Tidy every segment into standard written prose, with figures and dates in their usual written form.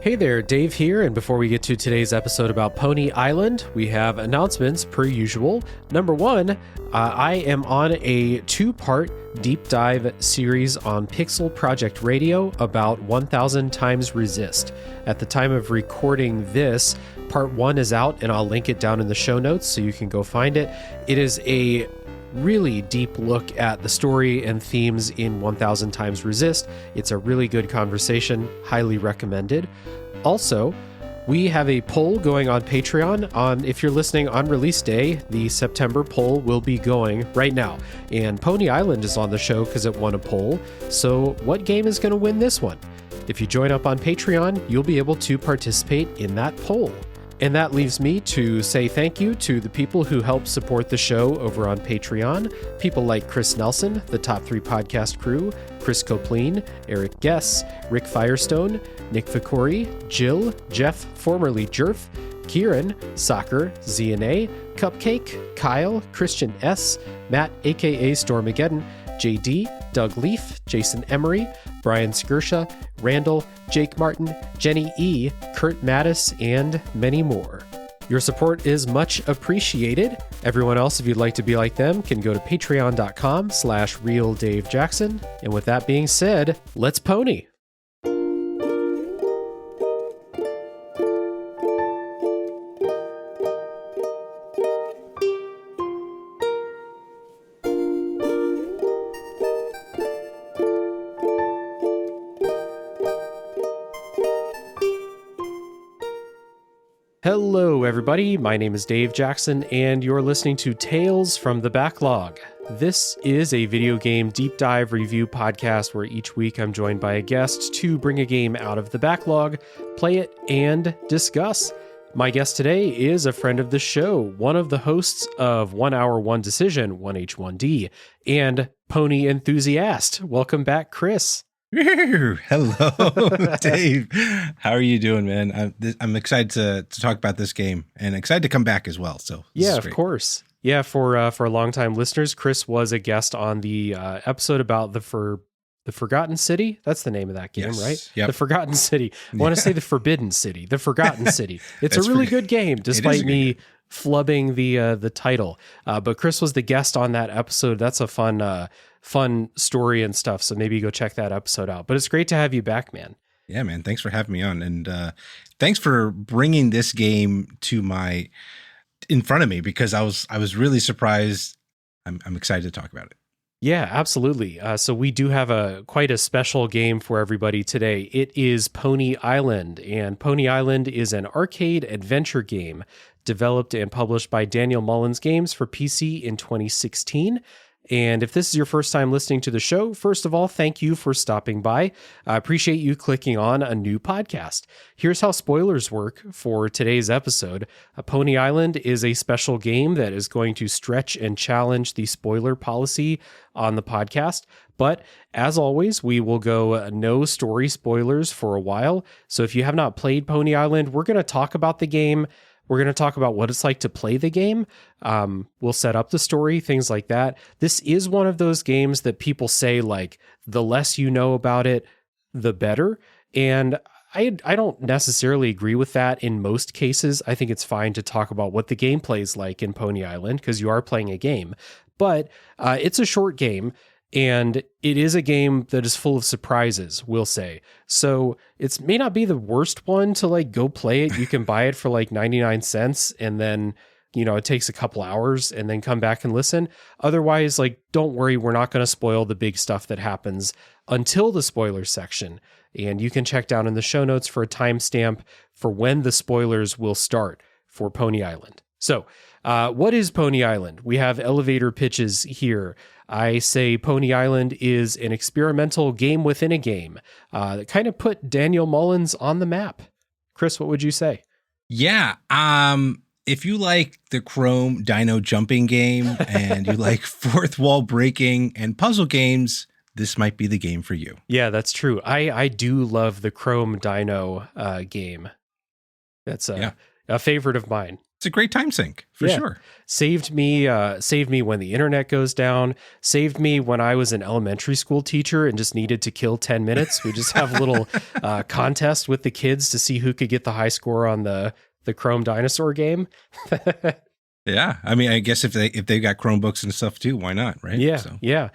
Hey there, Dave here, and before we get to today's episode about Pony Island, we have announcements per usual. Number one, I am on a two-part deep dive series on Pixel Project Radio about 1000 Times Resist. At the time of recording this, part one is out, and I'll link it down in the show notes so you can go find it. It is a really deep look at the story and themes in 1000 Times Resist. It's a really good conversation, highly recommended. Also, we have a poll going on Patreon. If you're listening on release day, the September poll will be going right now. And Pony Island is on the show because it won a poll. So what game is going to win this one? If you join up on Patreon, you'll be able to participate in that poll. And that leaves me to say thank you to the people who help support the show over on Patreon. People like Chris Nelson, the Top 3 Podcast crew, Chris Copleen, Eric Guess, Rick Firestone, Nick Vicori, Jill, Jeff, formerly Jerf, Kieran, Soccer, ZNA, Cupcake, Kyle, Christian S., Matt, aka Stormageddon, JD, Doug Leaf, Jason Emery, Brian Skirsha, Randall, Jake Martin, Jenny E., Kurt Mattis, and many more. Your support is much appreciated. Everyone else, if you'd like to be like them, can go to patreon.com/realdavejackson. And with that being said, let's pony. Hello, everybody. My name is Dave Jackson, and you're listening to Tales from the Backlog. This is a video game deep dive review podcast where each week I'm joined by a guest to bring a game out of the backlog, play it, and discuss. My guest today is a friend of the show, one of the hosts of 1 Hour, 1 Decision, 1H1D, and Pony Enthusiast. Welcome back, Chris. Hello, Dave. How are you doing, man? I'm excited to talk about this game and excited to come back as well. So yeah, of course. Yeah, for longtime listeners, Chris was a guest on the episode about the Forgotten City. That's the name of that game, yes, right? Yep. The Forgotten City. I want to say the Forbidden City. The Forgotten City. It's a really good game, despite me flubbing the title. But Chris was the guest on that episode. That's a fun story and stuff. So maybe go check that episode out. But it's great to have you back, man. Yeah, man. Thanks for having me on. And thanks for bringing this game in front of me, because I was really surprised. I'm excited to talk about it. Yeah, absolutely. So we do have quite a special game for everybody today. It is Pony Island, and Pony Island is an arcade adventure game developed and published by Daniel Mullins Games for PC in 2016. And if this is your first time listening to the show, first of all, thank you for stopping by. I appreciate you clicking on a new podcast. Here's how spoilers work for today's episode. Pony Island is a special game that is going to stretch and challenge the spoiler policy on the podcast. But as always, we will go no story spoilers for a while. So if you have not played Pony Island, we're going to talk about the game. We're going to talk about what it's like to play the game. We'll set up the story, things like that. This is one of those games that people say, like, the less you know about it, the better. And I don't necessarily agree with that in most cases. I think it's fine to talk about what the gameplay is like in Pony Island, because you are playing a game. But it's a short game, and it is a game that is full of surprises, we'll say. So it may not be the worst one to go play it. You can buy it for 99 cents and then, it takes a couple hours and then come back and listen. Otherwise, don't worry, we're not going to spoil the big stuff that happens until the spoiler section. And you can check down in the show notes for a timestamp for when the spoilers will start for Pony Island. So what is Pony Island? We have elevator pitches here. I say Pony Island is an experimental game within a game that kind of put Daniel Mullins on the map. Chris, what would you say? Yeah. If you like the Chrome Dino jumping game and you like fourth wall breaking and puzzle games, this might be the game for you. Yeah, that's true. I do love the Chrome Dino game. That's a favorite of mine. It's a great time sink for sure. Saved me when the internet goes down. Saved me when I was an elementary school teacher and just needed to kill 10 minutes. We just have a little contest with the kids to see who could get the high score on the Chrome dinosaur game. Yeah, I mean, I guess if they've got Chromebooks and stuff too, why not, right? Yeah.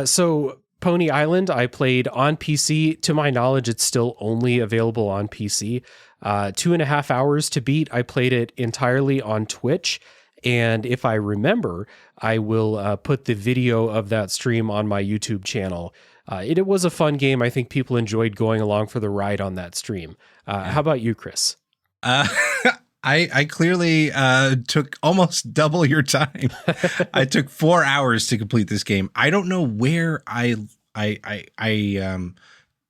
So Pony Island, I played on PC. To my knowledge, it's still only available on PC. 2.5 hours to beat. I played it entirely on Twitch. And if I remember, I will put the video of that stream on my YouTube channel. It was a fun game. I think people enjoyed going along for the ride on that stream. How about you, Chris? I clearly took almost double your time. I took 4 hours to complete this game. I don't know where I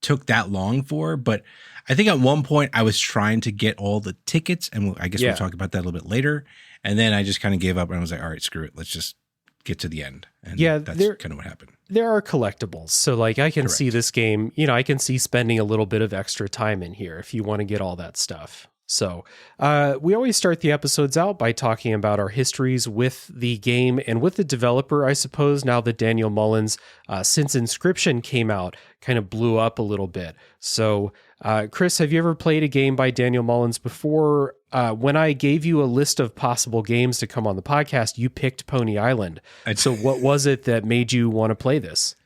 took that long for, but I think at one point I was trying to get all the tickets, and I guess we'll talk about that a little bit later. And then I just kind of gave up and I was like, all right, screw it. Let's just get to the end. And that's kind of what happened. There are collectibles. So like I can see this game, I can see spending a little bit of extra time in here if you want to get all that stuff. So we always start the episodes out by talking about our histories with the game and with the developer, I suppose, now that Daniel Mullins, since Inscription came out, kind of blew up a little bit. So Chris, have you ever played a game by Daniel Mullins before? When I gave you a list of possible games to come on the podcast, you picked Pony Island. So what was it that made you want to play this?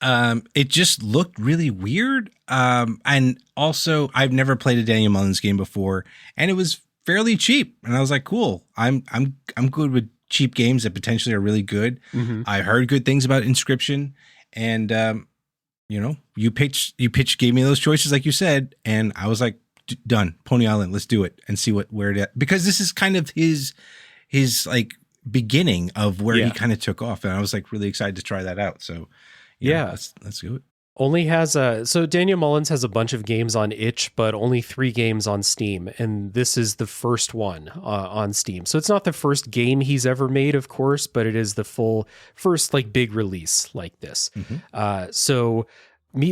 It just looked really weird. And also I've never played a Daniel Mullins game before, and it was fairly cheap. And I was like, cool. I'm good with cheap games that potentially are really good. Mm-hmm. I heard good things about Inscription, and you gave me those choices like you said, and I was like, done. Pony Island, let's do it and see where it at. Because this is kind of his like beginning of where he kind of took off, and I was like really excited to try that out. So let's do it. Only has so Daniel Mullins has a bunch of games on itch, but only 3 games on Steam, and this is the first one on Steam. So it's not the first game he's ever made, of course, but it is the first like big release like this. Mm-hmm.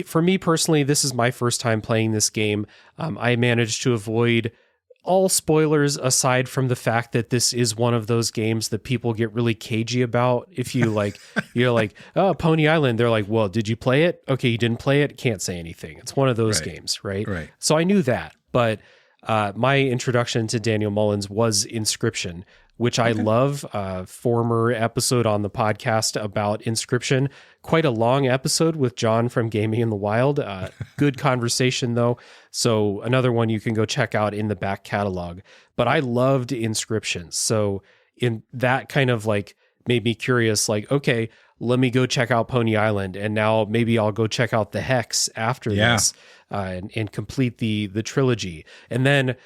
For me personally, this is my first time playing this game. I managed to avoid all spoilers aside from the fact that this is one of those games that people get really cagey about. If you you're like, oh, Pony Island. They're like, well, did you play it? Okay, you didn't play it. Can't say anything. It's one of those games, right? Right. So I knew that. But my introduction to Daniel Mullins was Inscription, which I love. Former episode on the podcast about Inscription. Quite a long episode with John from Gaming in the Wild. Good conversation, though. So another one you can go check out in the back catalog. But I loved Inscription. So in that kind of like made me curious, like, okay, let me go check out Pony Island. And now maybe I'll go check out the Hex after this and complete the trilogy. And then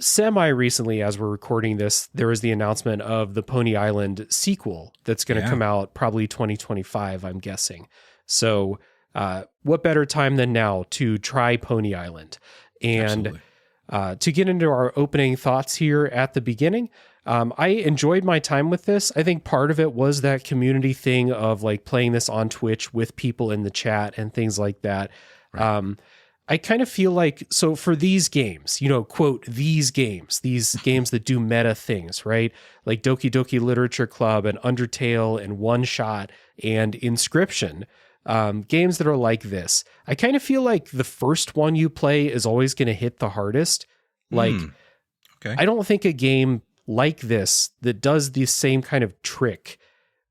semi-recently, as we're recording this, there was the announcement of the Pony Island sequel that's going to come out probably 2025, I'm guessing. So what better time than now to try Pony Island? And to get into our opening thoughts here at the beginning, I enjoyed my time with this. I think part of it was that community thing of like playing this on Twitch with people in the chat and things like that. Right. I kind of feel like, so for these games, quote, these games that do meta things, right? Like Doki Doki Literature Club and Undertale and One Shot and Inscription, games that are like this. I kind of feel like the first one you play is always going to hit the hardest. Like, I don't think a game like this that does the same kind of trick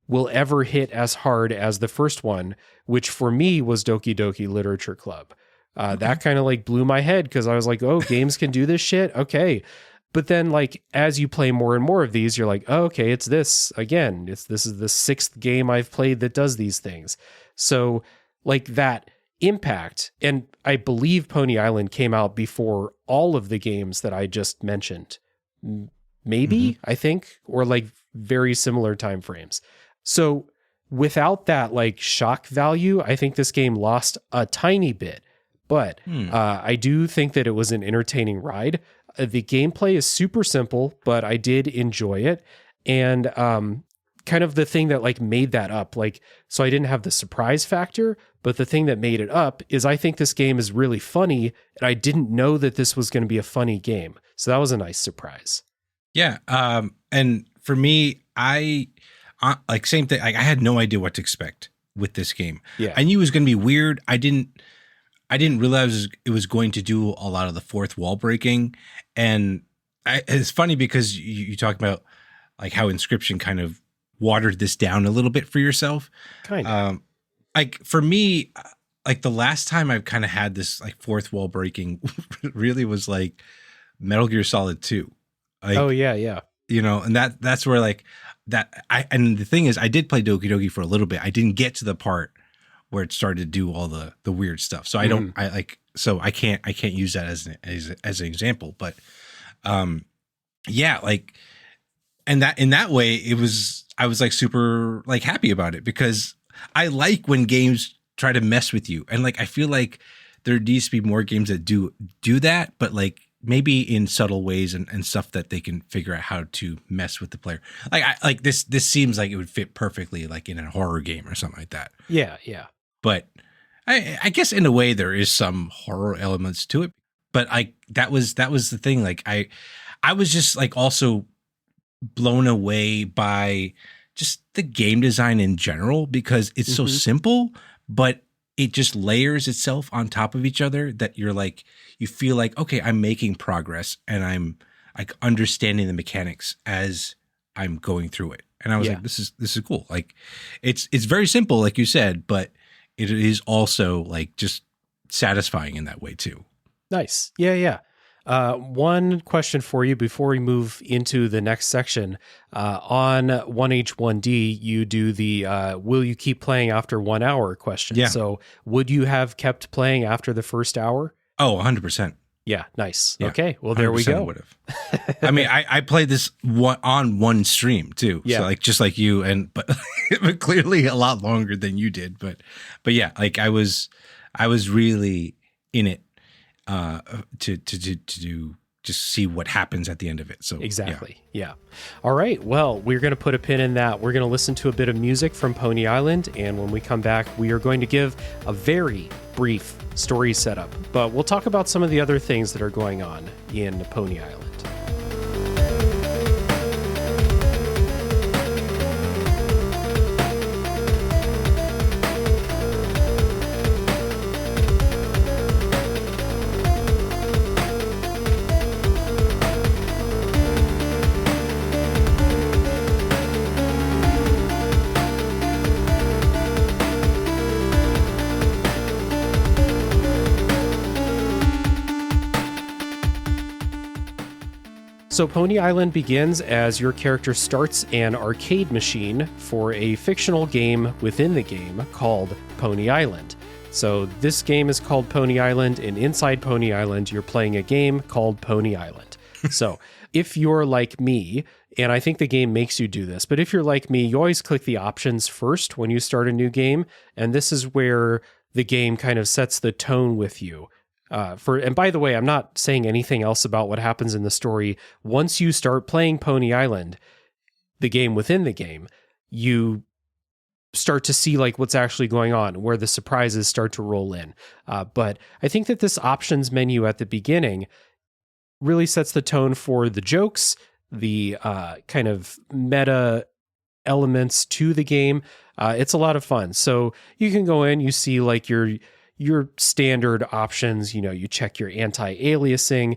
will ever hit as hard as the first one, which for me was Doki Doki Literature Club. That kind of like blew my head because I was like, oh, games can do this shit? Okay. But then like, as you play more and more of these, you're like, oh, okay, it's this again. This is the 6th game I've played that does these things. So like that impact, and I believe Pony Island came out before all of the games that I just mentioned. Maybe, I think, or like very similar time frames. So without that like shock value, I think this game lost a tiny bit. But I do think that it was an entertaining ride. The gameplay is super simple, but I did enjoy it. And kind of the thing that like made that up, like, so I didn't have the surprise factor, but the thing that made it up is I think this game is really funny, and I didn't know that this was going to be a funny game. So that was a nice surprise. Yeah. And for me, like same thing. I had no idea what to expect with this game. Yeah. I knew it was going to be weird. I didn't realize it was going to do a lot of the fourth wall breaking. And it's funny because you talk about like how Inscription kind of watered this down a little bit for yourself. Kind of. Like for me, like the last time I've kind of had this like fourth wall breaking really was like Metal Gear Solid 2. Like, oh yeah. and that's where like that and the thing is I did play Doki Doki for a little bit. I didn't get to the part where it started to do all the weird stuff. So I can't use that as an example, but yeah, like, and that in that way I was like super like happy about it because I like when games try to mess with you. And like, I feel like there needs to be more games that do that, but like maybe in subtle ways and stuff that they can figure out how to mess with the player. Like this seems like it would fit perfectly like in a horror game or something like that. Yeah. But I guess in a way there is some horror elements to it, but that was the thing. Like I was just like also blown away by just the game design in general because it's so simple, but it just layers itself on top of each other that you're like, you feel like, okay, I'm making progress and I'm like understanding the mechanics as I'm going through it. And I was like, this is cool. Like it's very simple, like you said, but it is also like just satisfying in that way too. Nice. Yeah. One question for you before we move into the next section. On 1H1D, you do the will you keep playing after 1 hour question. Yeah. So would you have kept playing after the first hour? Oh, 100%. Yeah, nice. Yeah, okay, well, there we go. Would have. I mean, I played this on one stream too. Yeah. So like just like you, but clearly a lot longer than you did. But yeah, like I was really in it to do just see what happens at the end of it. So exactly. Yeah. All right. Well, we're going to put a pin in that. We're going to listen to a bit of music from Pony Island, and when we come back, we are going to give a very brief story setup, but we'll talk about some of the other things that are going on in Pony Island. So Pony Island begins as your character starts an arcade machine for a fictional game within the game called Pony Island. So this game is called Pony Island, and inside Pony Island, you're playing a game called Pony Island. So if you're like me, and I think the game makes you do this, but if you're like me, you always click the options first when you start a new game, and this is where the game kind of sets the tone with you. And by the way, I'm not saying anything else about what happens in the story. Once you start playing Pony Island, the game within the game, you start to see like what's actually going on, where the surprises start to roll in. But I think that this options menu at the beginning really sets the tone for the jokes, the kind of meta elements to the game. It's a lot of fun. So you can go in, you see like your standard options, you check your anti-aliasing.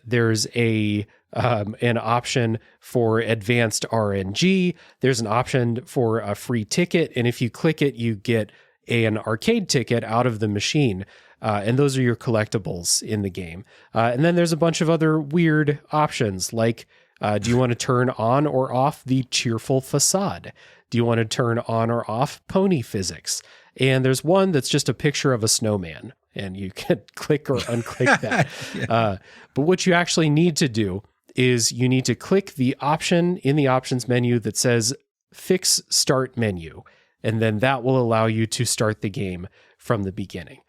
There's an option for advanced RNG. There's an option for a free ticket. And if you click it, you get an arcade ticket out of the machine. And those are your collectibles in the game. And then there's a bunch of other weird options like, do you want to turn on or off the cheerful facade? Do you want to turn on or off pony physics? And there's one that's just a picture of a snowman, and you can click or unclick that. Yeah. But what you actually need to do is you need to click the option in the options menu that says Fix Start Menu, and then that will allow you to start the game from the beginning.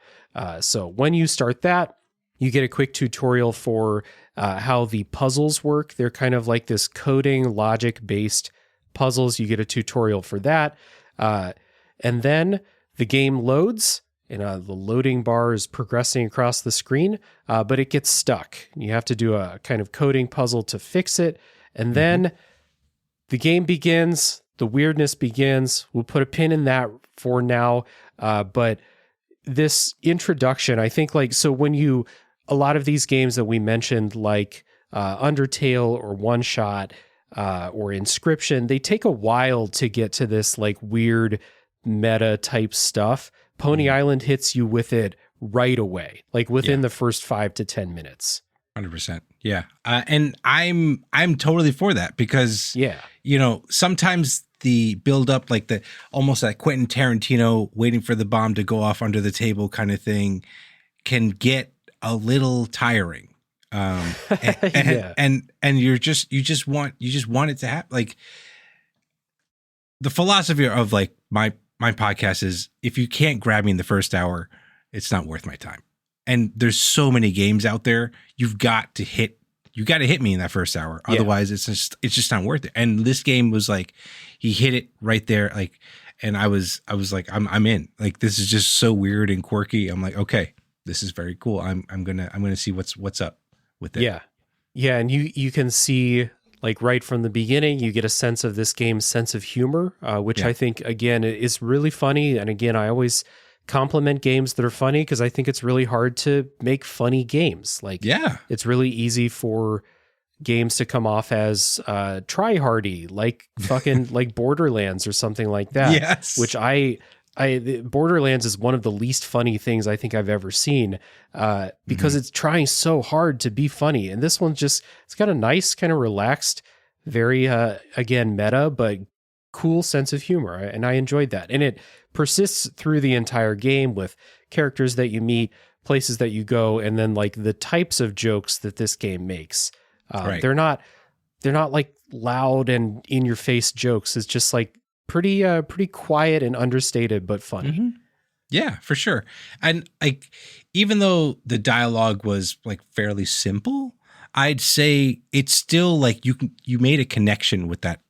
So when you start that, you get a quick tutorial for how the puzzles work. They're kind of like this coding, logic-based puzzles. You get a tutorial for that. And then the game loads, and the loading bar is progressing across the screen, but it gets stuck. You have to do a kind of coding puzzle to fix it. And then the game begins, the weirdness begins. We'll put a pin in that for now. But this introduction, I think so when a lot of these games that we mentioned, like Undertale or One Shot or Inscription, they take a while to get to this like weird meta type stuff. Pony Island hits you with it right away, like within the first 5 to 10 minutes. 100%. Yeah. And I'm totally for that because, sometimes the build up, like almost like Quentin Tarantino waiting for the bomb to go off under the table kind of thing can get a little tiring. And you just want it to happen. Like the philosophy of like my podcast is if you can't grab me in the first hour, it's not worth my time. And there's so many games out there. You got to hit me in that first hour. Otherwise it's just not worth it. And this game was like, he hit it right there. Like, and I was like, I'm in. Like, this is just so weird and quirky. I'm like, okay, this is very cool. I'm gonna see what's up with it. Yeah. Yeah. And you can see like right from the beginning, you get a sense of this game's sense of humor, which I think again is really funny. And again, I always compliment games that are funny because I think it's really hard to make funny games. Like, it's really easy for games to come off as try-hardy, like fucking like Borderlands or something like that. Yes. Which Borderlands is one of the least funny things I think I've ever seen because it's trying so hard to be funny. And this one's it's got a nice kind of relaxed, very, again, meta, but cool sense of humor. And I enjoyed that. And it persists through the entire game with characters that you meet, places that you go, and then like the types of jokes that this game makes. They're not like loud and in your face jokes. It's just like pretty quiet and understated, but funny. Yeah, for sure. And like, even though the dialogue was like fairly simple, I'd say it's still like you made a connection with that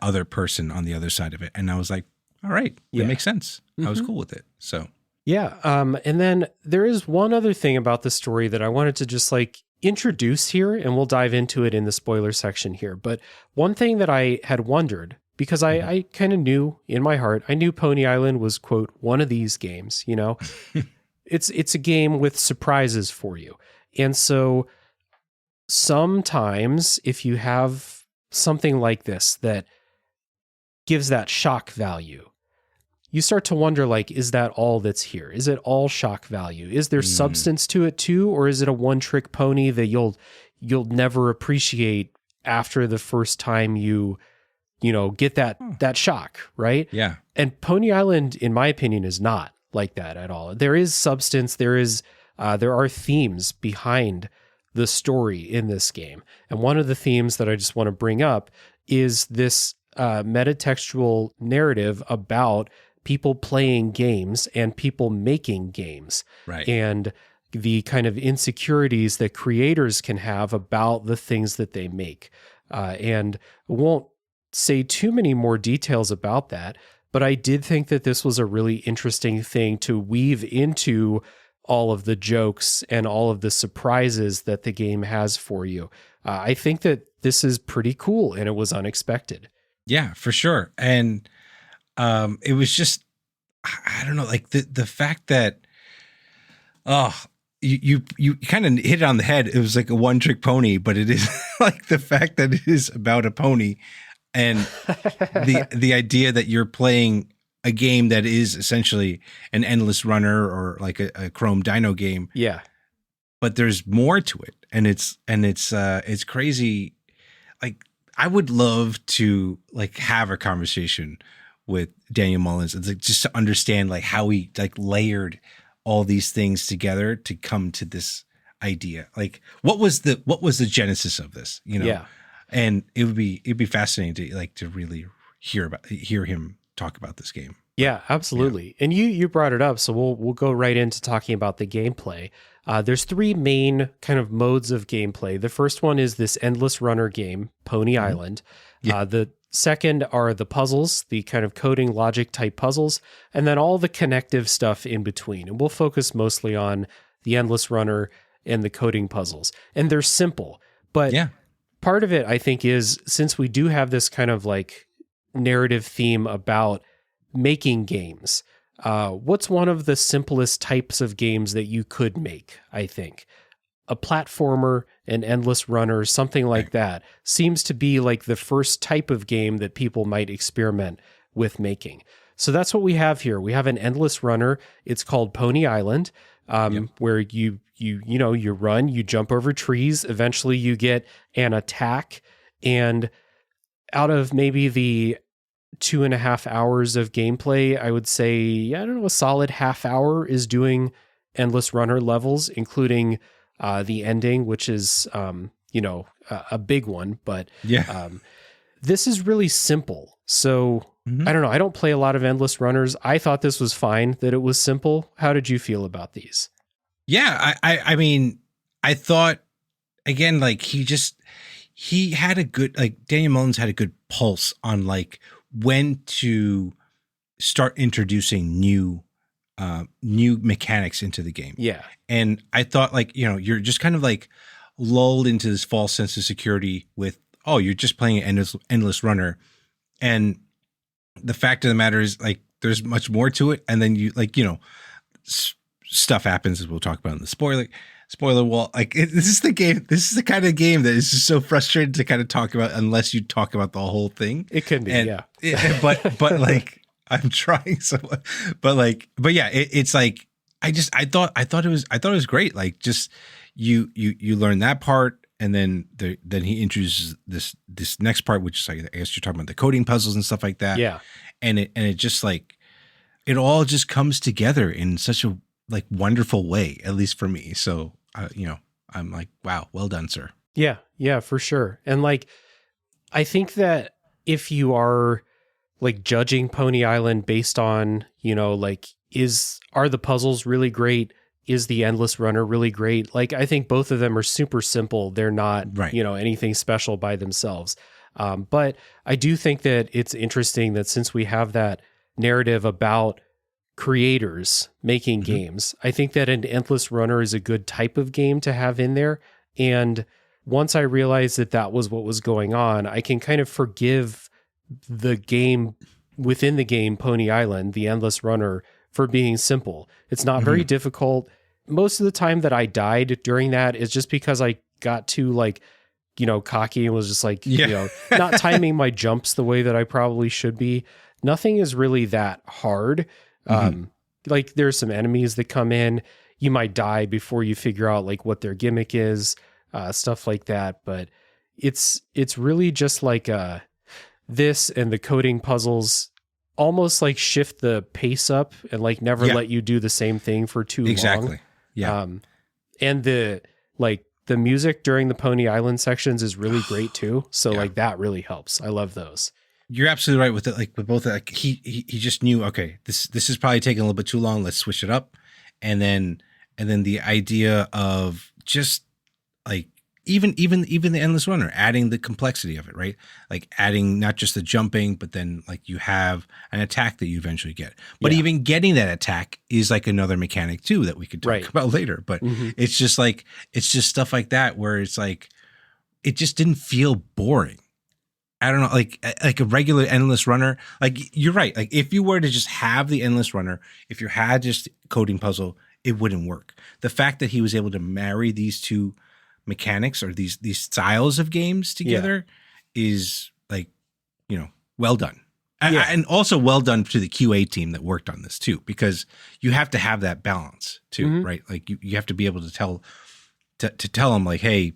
other person on the other side of it. And I was like, all right, that makes sense. I was cool with it. So yeah. And then there is one other thing about the story that I wanted to just like introduce here, and we'll dive into it in the spoiler section here. But one thing that I had wondered, because I kind of knew in my heart, I knew Pony Island was, quote, one of these games, it's a game with surprises for you. And so sometimes if you have something like this that gives that shock value, you start to wonder, like, is that all that's here? Is it all shock value? Is there substance to it too? Or is it a one-trick pony that you'll never appreciate after the first time you get that shock, right? Yeah. And Pony Island, in my opinion, is not like that at all. There is substance. There are themes behind the story in this game. And one of the themes that I just want to bring up is this metatextual narrative about people playing games and people making games. Right. And the kind of insecurities that creators can have about the things that they make. And I won't say too many more details about that, but I did think that this was a really interesting thing to weave into all of the jokes and all of the surprises that the game has for you. I think that this is pretty cool and it was unexpected. Yeah, for sure. And it was just, I don't know, like the fact that, you kind of hit it on the head. It was like a one-trick pony, but it is like the fact that it is about a pony and the idea that you're playing a game that is essentially an endless runner or like a Chrome Dino game. Yeah. But there's more to it. And it's crazy. Like, I would love to like have a conversation with Daniel Mullins and like, just to understand like how he like layered all these things together to come to this idea. Like, what was the genesis of this, Yeah. And it'd be fascinating to really hear him talk about this game. Yeah, absolutely. Yeah. And you brought it up, so we'll go right into talking about the gameplay. There's three main kind of modes of gameplay. The first one is this endless runner game, Pony Island. Yeah. The second are the puzzles, the kind of coding logic type puzzles, and then all the connective stuff in between. And we'll focus mostly on the endless runner and the coding puzzles. And they're simple, but part of it, I think, is since we do have this kind of like narrative theme about making games, what's one of the simplest types of games that you could make, I think? A platformer, an endless runner, something like that seems to be like the first type of game that people might experiment with making. So that's what we have here. We have an endless runner. It's called Pony Island, where you run, you jump over trees. Eventually you get an attack. And out of maybe the 2.5 hours of gameplay, I would say, a solid half hour is doing endless runner levels, including the ending, which is, a big one. But this is really simple. So I don't know. I don't play a lot of endless runners. I thought this was fine, that it was simple. How did you feel about these? Yeah, I mean, I thought, again, like he had a good, like Daniel Mullins had a good pulse on like when to start introducing new mechanics into the game. Yeah. And I thought like, you're just kind of like lulled into this false sense of security with, oh, you're just playing an endless runner. And the fact of the matter is like, there's much more to it. And then you like, stuff happens, as we'll talk about in the spoiler wall. Like this is the game. This is the kind of game that is just so frustrating to kind of talk about unless you talk about the whole thing. It can be, yeah. But like I'm trying so, but yeah, it's like I thought it was great. Like just you learn that part, and then he introduces this next part, which is like I guess you're talking about the coding puzzles and stuff like that. Yeah, and it just like it all just comes together in such a like wonderful way, at least for me. So I'm like, wow, well done, sir. Yeah, for sure. And like, I think that if you are like judging Pony Island based on, are the puzzles really great? Is the endless runner really great? Like, I think both of them are super simple. They're not, anything special by themselves. But I do think that it's interesting that since we have that narrative about creators making games, I think that an endless runner is a good type of game to have in there. And once I realized that was what was going on, I can kind of forgive the game within the game, Pony Island, the endless runner, for being simple. It's not very difficult. Most of the time that I died during that is just because I got too like, cocky and was just like, not timing my jumps the way that I probably should be. Nothing is really that hard. Like there's some enemies that come in, you might die before you figure out like what their gimmick is, stuff like that. But it's really just like this and the coding puzzles almost like shift the pace up and like never let you do the same thing for too long. Exactly. Yeah. And the music during the Pony Island sections is really great too. So like that really helps. I love those. You're absolutely right with it. Like with both, like he just knew, okay, this is probably taking a little bit too long. Let's switch it up. And then the idea of just like, even the endless runner, adding the complexity of it, right? Like adding not just the jumping, but then like you have an attack that you eventually get. But even getting that attack is like another mechanic too that we could talk about later. But it's just stuff like that where it's like, it just didn't feel boring. I don't know, like a regular endless runner. Like you're right. Like if you were to just have the endless runner, if you had just coding puzzle, it wouldn't work. The fact that he was able to marry these two mechanics or these styles of games together is like, well done. And also well done to the QA team that worked on this too, because you have to have that balance too, right? Like you have to be able to tell him like, hey,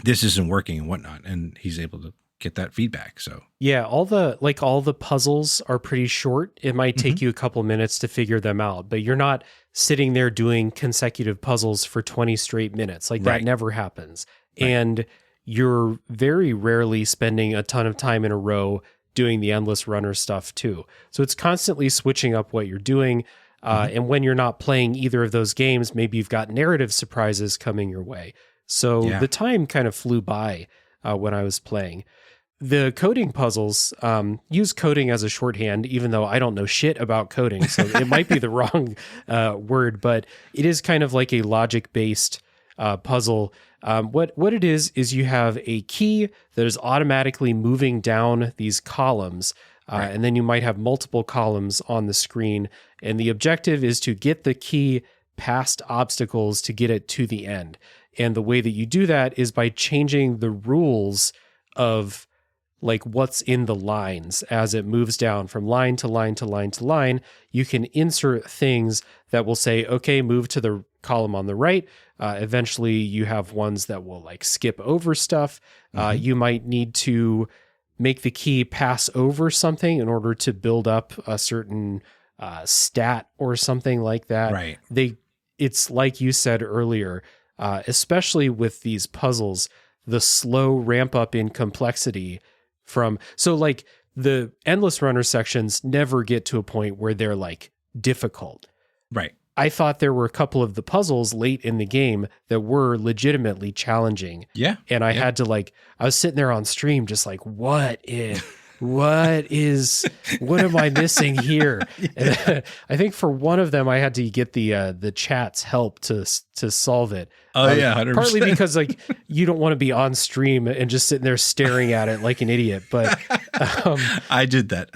this isn't working and whatnot. And he's able to get that feedback. So yeah, all the puzzles are pretty short. It might take you a couple minutes to figure them out, but you're not sitting there doing consecutive puzzles for 20 straight minutes. Like that never happens. And you're very rarely spending a ton of time in a row doing the endless runner stuff too. So it's constantly switching up what you're doing. And when you're not playing either of those games, maybe you've got narrative surprises coming your way. So the time kind of flew by when I was playing. The coding puzzles use coding as a shorthand, even though I don't know shit about coding. So it might be the wrong word, but it is kind of like a logic-based puzzle. What it is you have a key that is automatically moving down these columns, and then you might have multiple columns on the screen. And the objective is to get the key past obstacles to get it to the end. And the way that you do that is by changing the rules of like what's in the lines as it moves down from line to line to line to line. You can insert things that will say, okay, move to the column on the right. Eventually you have ones that will like skip over stuff. You might need to make the key pass over something in order to build up a certain stat or something like that. Right. It's like you said earlier, especially with these puzzles, the slow ramp up in complexity so like the endless runner sections never get to a point where they're like difficult. Right. I thought there were a couple of the puzzles late in the game that were legitimately challenging. Yeah. And I had to I was sitting there on stream just like, what am I missing here? And I think for one of them, I had to get the chat's help to solve it. Oh yeah, 100%. Partly because like you don't want to be on stream and just sitting there staring at it like an idiot. But I did that.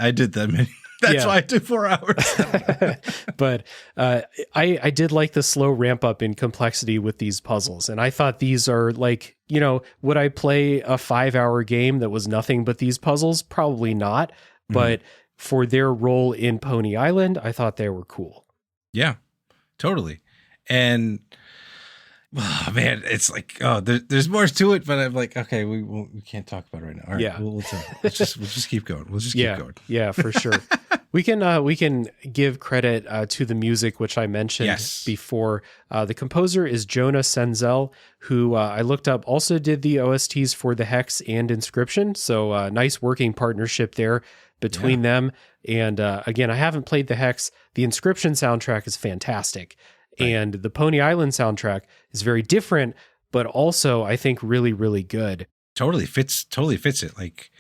That's why I took 4 hours. But I did like the slow ramp up in complexity with these puzzles. And I thought these are like, would I play a 5-hour game that was nothing but these puzzles? Probably not. But for their role in Pony Island, I thought they were cool. Yeah, totally. And oh, man, it's like, there's more to it, but I'm like, okay, we can't talk about it right now. All right, yeah. We'll just keep going. We'll just keep going. Yeah, for sure. We can give credit to the music, which I mentioned before. The composer is Jonah Senzel, who I looked up also did the OSTs for the Hex and Inscription. So nice working partnership there between them. And again, I haven't played the Hex. The Inscription soundtrack is fantastic. Right. And the Pony Island soundtrack is very different, but also I think really, really good. Totally fits it. Like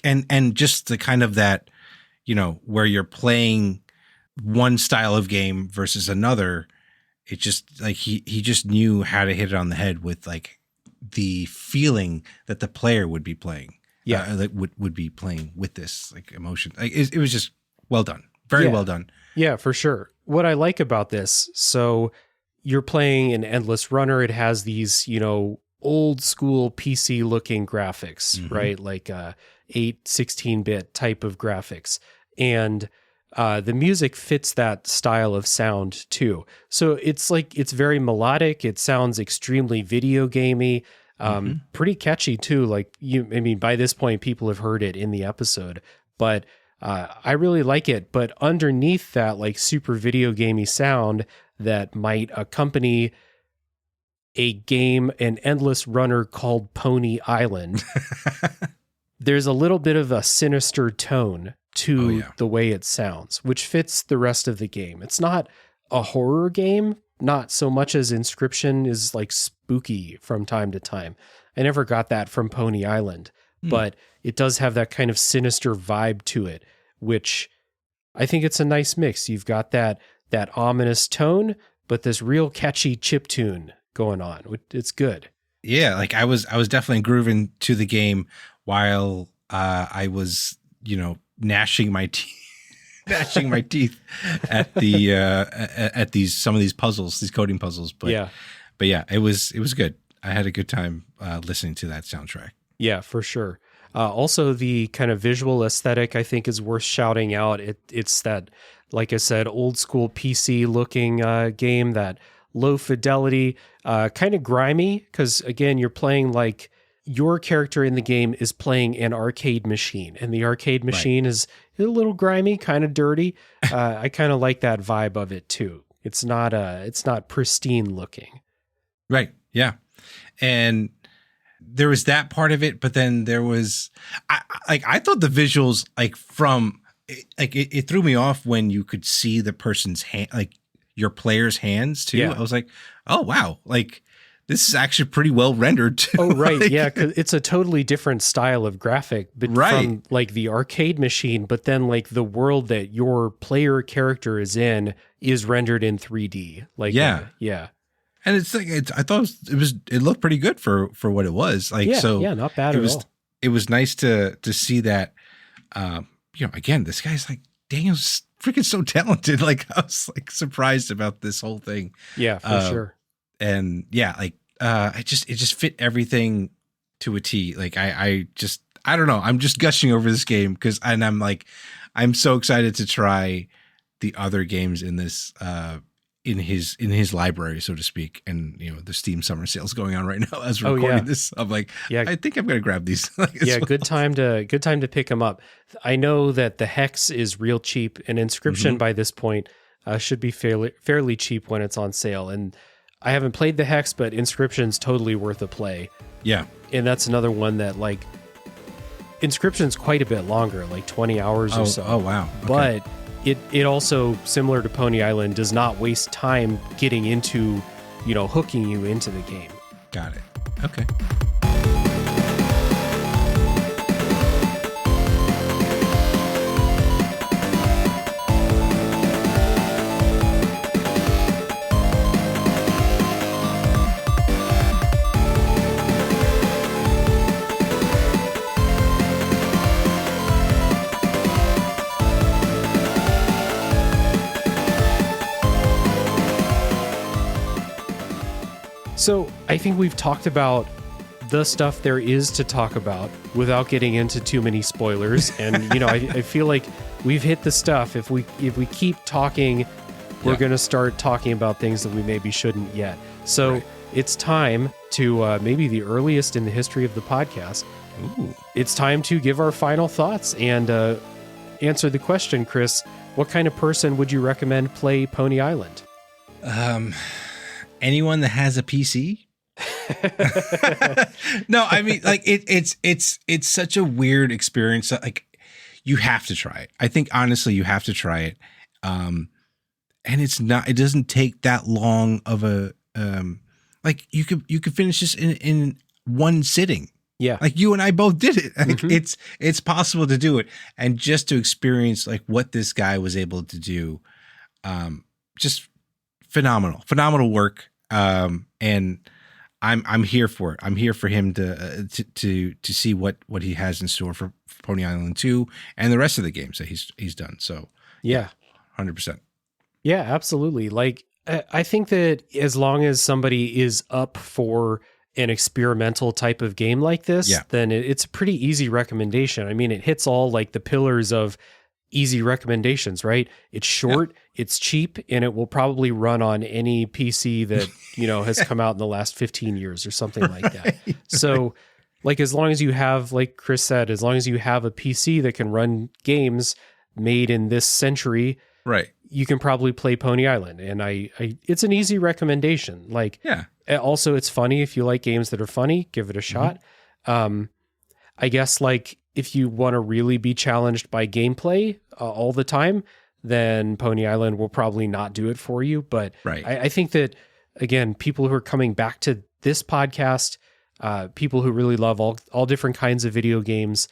and just the kind of that, where you're playing one style of game versus another. It just like he just knew how to hit it on the head with like the feeling that the player would be playing. Yeah, that would be playing with this like emotion. Like it was just well done, very well done. Yeah, for sure. What I like about this, so you're playing an endless runner. It has these, old school PC looking graphics, right? Like 16-bit type of graphics. And the music fits that style of sound too. So it's very melodic. It sounds extremely video gamey, pretty catchy too. Like by this point, people have heard it in the episode, but I really like it. But underneath that, like super video gamey sound that might accompany a game, an endless runner called Pony Island, there's a little bit of a sinister tone to the way it sounds, which fits the rest of the game. It's not a horror game, not so much as Inscription is like spooky from time to time. I never got that from Pony Island, but it does have that kind of sinister vibe to it, which I think it's a nice mix. You've got that ominous tone, but this real catchy chiptune going on. It's good. Yeah, like I was definitely grooving to the game while I was, gnashing my teeth at the at some of these puzzles, these coding puzzles. But yeah, it was good. I had a good time listening to that soundtrack. Yeah, for sure. Also, the kind of visual aesthetic I think is worth shouting out. It's that, like I said, old school PC looking game, that low fidelity, kind of grimy, because again, you're playing like your character in the game is playing an arcade machine, and the arcade machine is a little grimy, kind of dirty. I kind of like that vibe of it too. It's not pristine looking. Right. Yeah. And there was that part of it, but then there was, I thought the visuals, it threw me off when you could see the person's hand, like your player's hands too. I was like, oh wow, like this is actually pretty well rendered too. Oh right, like, yeah, because it's a totally different style of graphic, but from like the arcade machine. But then like the world that your player character is in is rendered in 3D. Like yeah. And it's like I thought it looked pretty good for what it was. Like not bad at all. It was nice to see that. Again, this guy's like Daniel's freaking so talented. Like I was like surprised about this whole thing. Yeah, for sure. And yeah, like it just fit everything to a T. Like I don't know. I'm just gushing over this game I'm so excited to try the other games in this in his library, so to speak. And the Steam summer sale's going on right now as we're recording this. I'm like, I think I'm gonna grab these. Good time to pick them up. I know that the Hex is real cheap, and Inscription by this point should be fairly cheap when it's on sale. And I haven't played the Hex, but Inscription's totally worth a play. Yeah. And that's another one that like Inscription's quite a bit longer, like 20 hours or so. Oh wow. Okay. But it also, similar to Pony Island, does not waste time getting into, hooking you into the game. Got it. Okay. So I think we've talked about the stuff there is to talk about without getting into too many spoilers. And, I feel like we've hit the stuff. If we keep talking, we're going to start talking about things that we maybe shouldn't yet. So It's time to maybe the earliest in the history of the podcast. Ooh. It's time to give our final thoughts and answer the question, Chris. What kind of person would you recommend play Pony Island? Anyone that has a PC. No, I mean, like it's such a weird experience. Like you have to try it. I think honestly, you have to try it. And it doesn't take that long of a, like you could finish this in one sitting. Yeah. Like you and I both did it. Like it's possible to do it. And just to experience like what this guy was able to do, just phenomenal work. And I'm here for it. I'm here for him to see what he has in store for Pony Island 2 and the rest of the games that he's done. So yeah, 100%. Yeah, absolutely. Like I think that as long as somebody is up for an experimental type of game like this, then it's a pretty easy recommendation. I mean, it hits all like the pillars of easy recommendations, right? It's short, it's cheap, and it will probably run on any PC that, has come out in the last 15 years or something like that. So like, as long as you have, like Chris said, as long as you have a PC that can run games made in this century, right, you can probably play Pony Island. And I it's an easy recommendation. Like, also it's funny. If you like games that are funny, give it a shot. I guess like if you want to really be challenged by gameplay all the time, then Pony Island will probably not do it for you. But I think that, again, people who are coming back to this podcast, people who really love all different kinds of video games,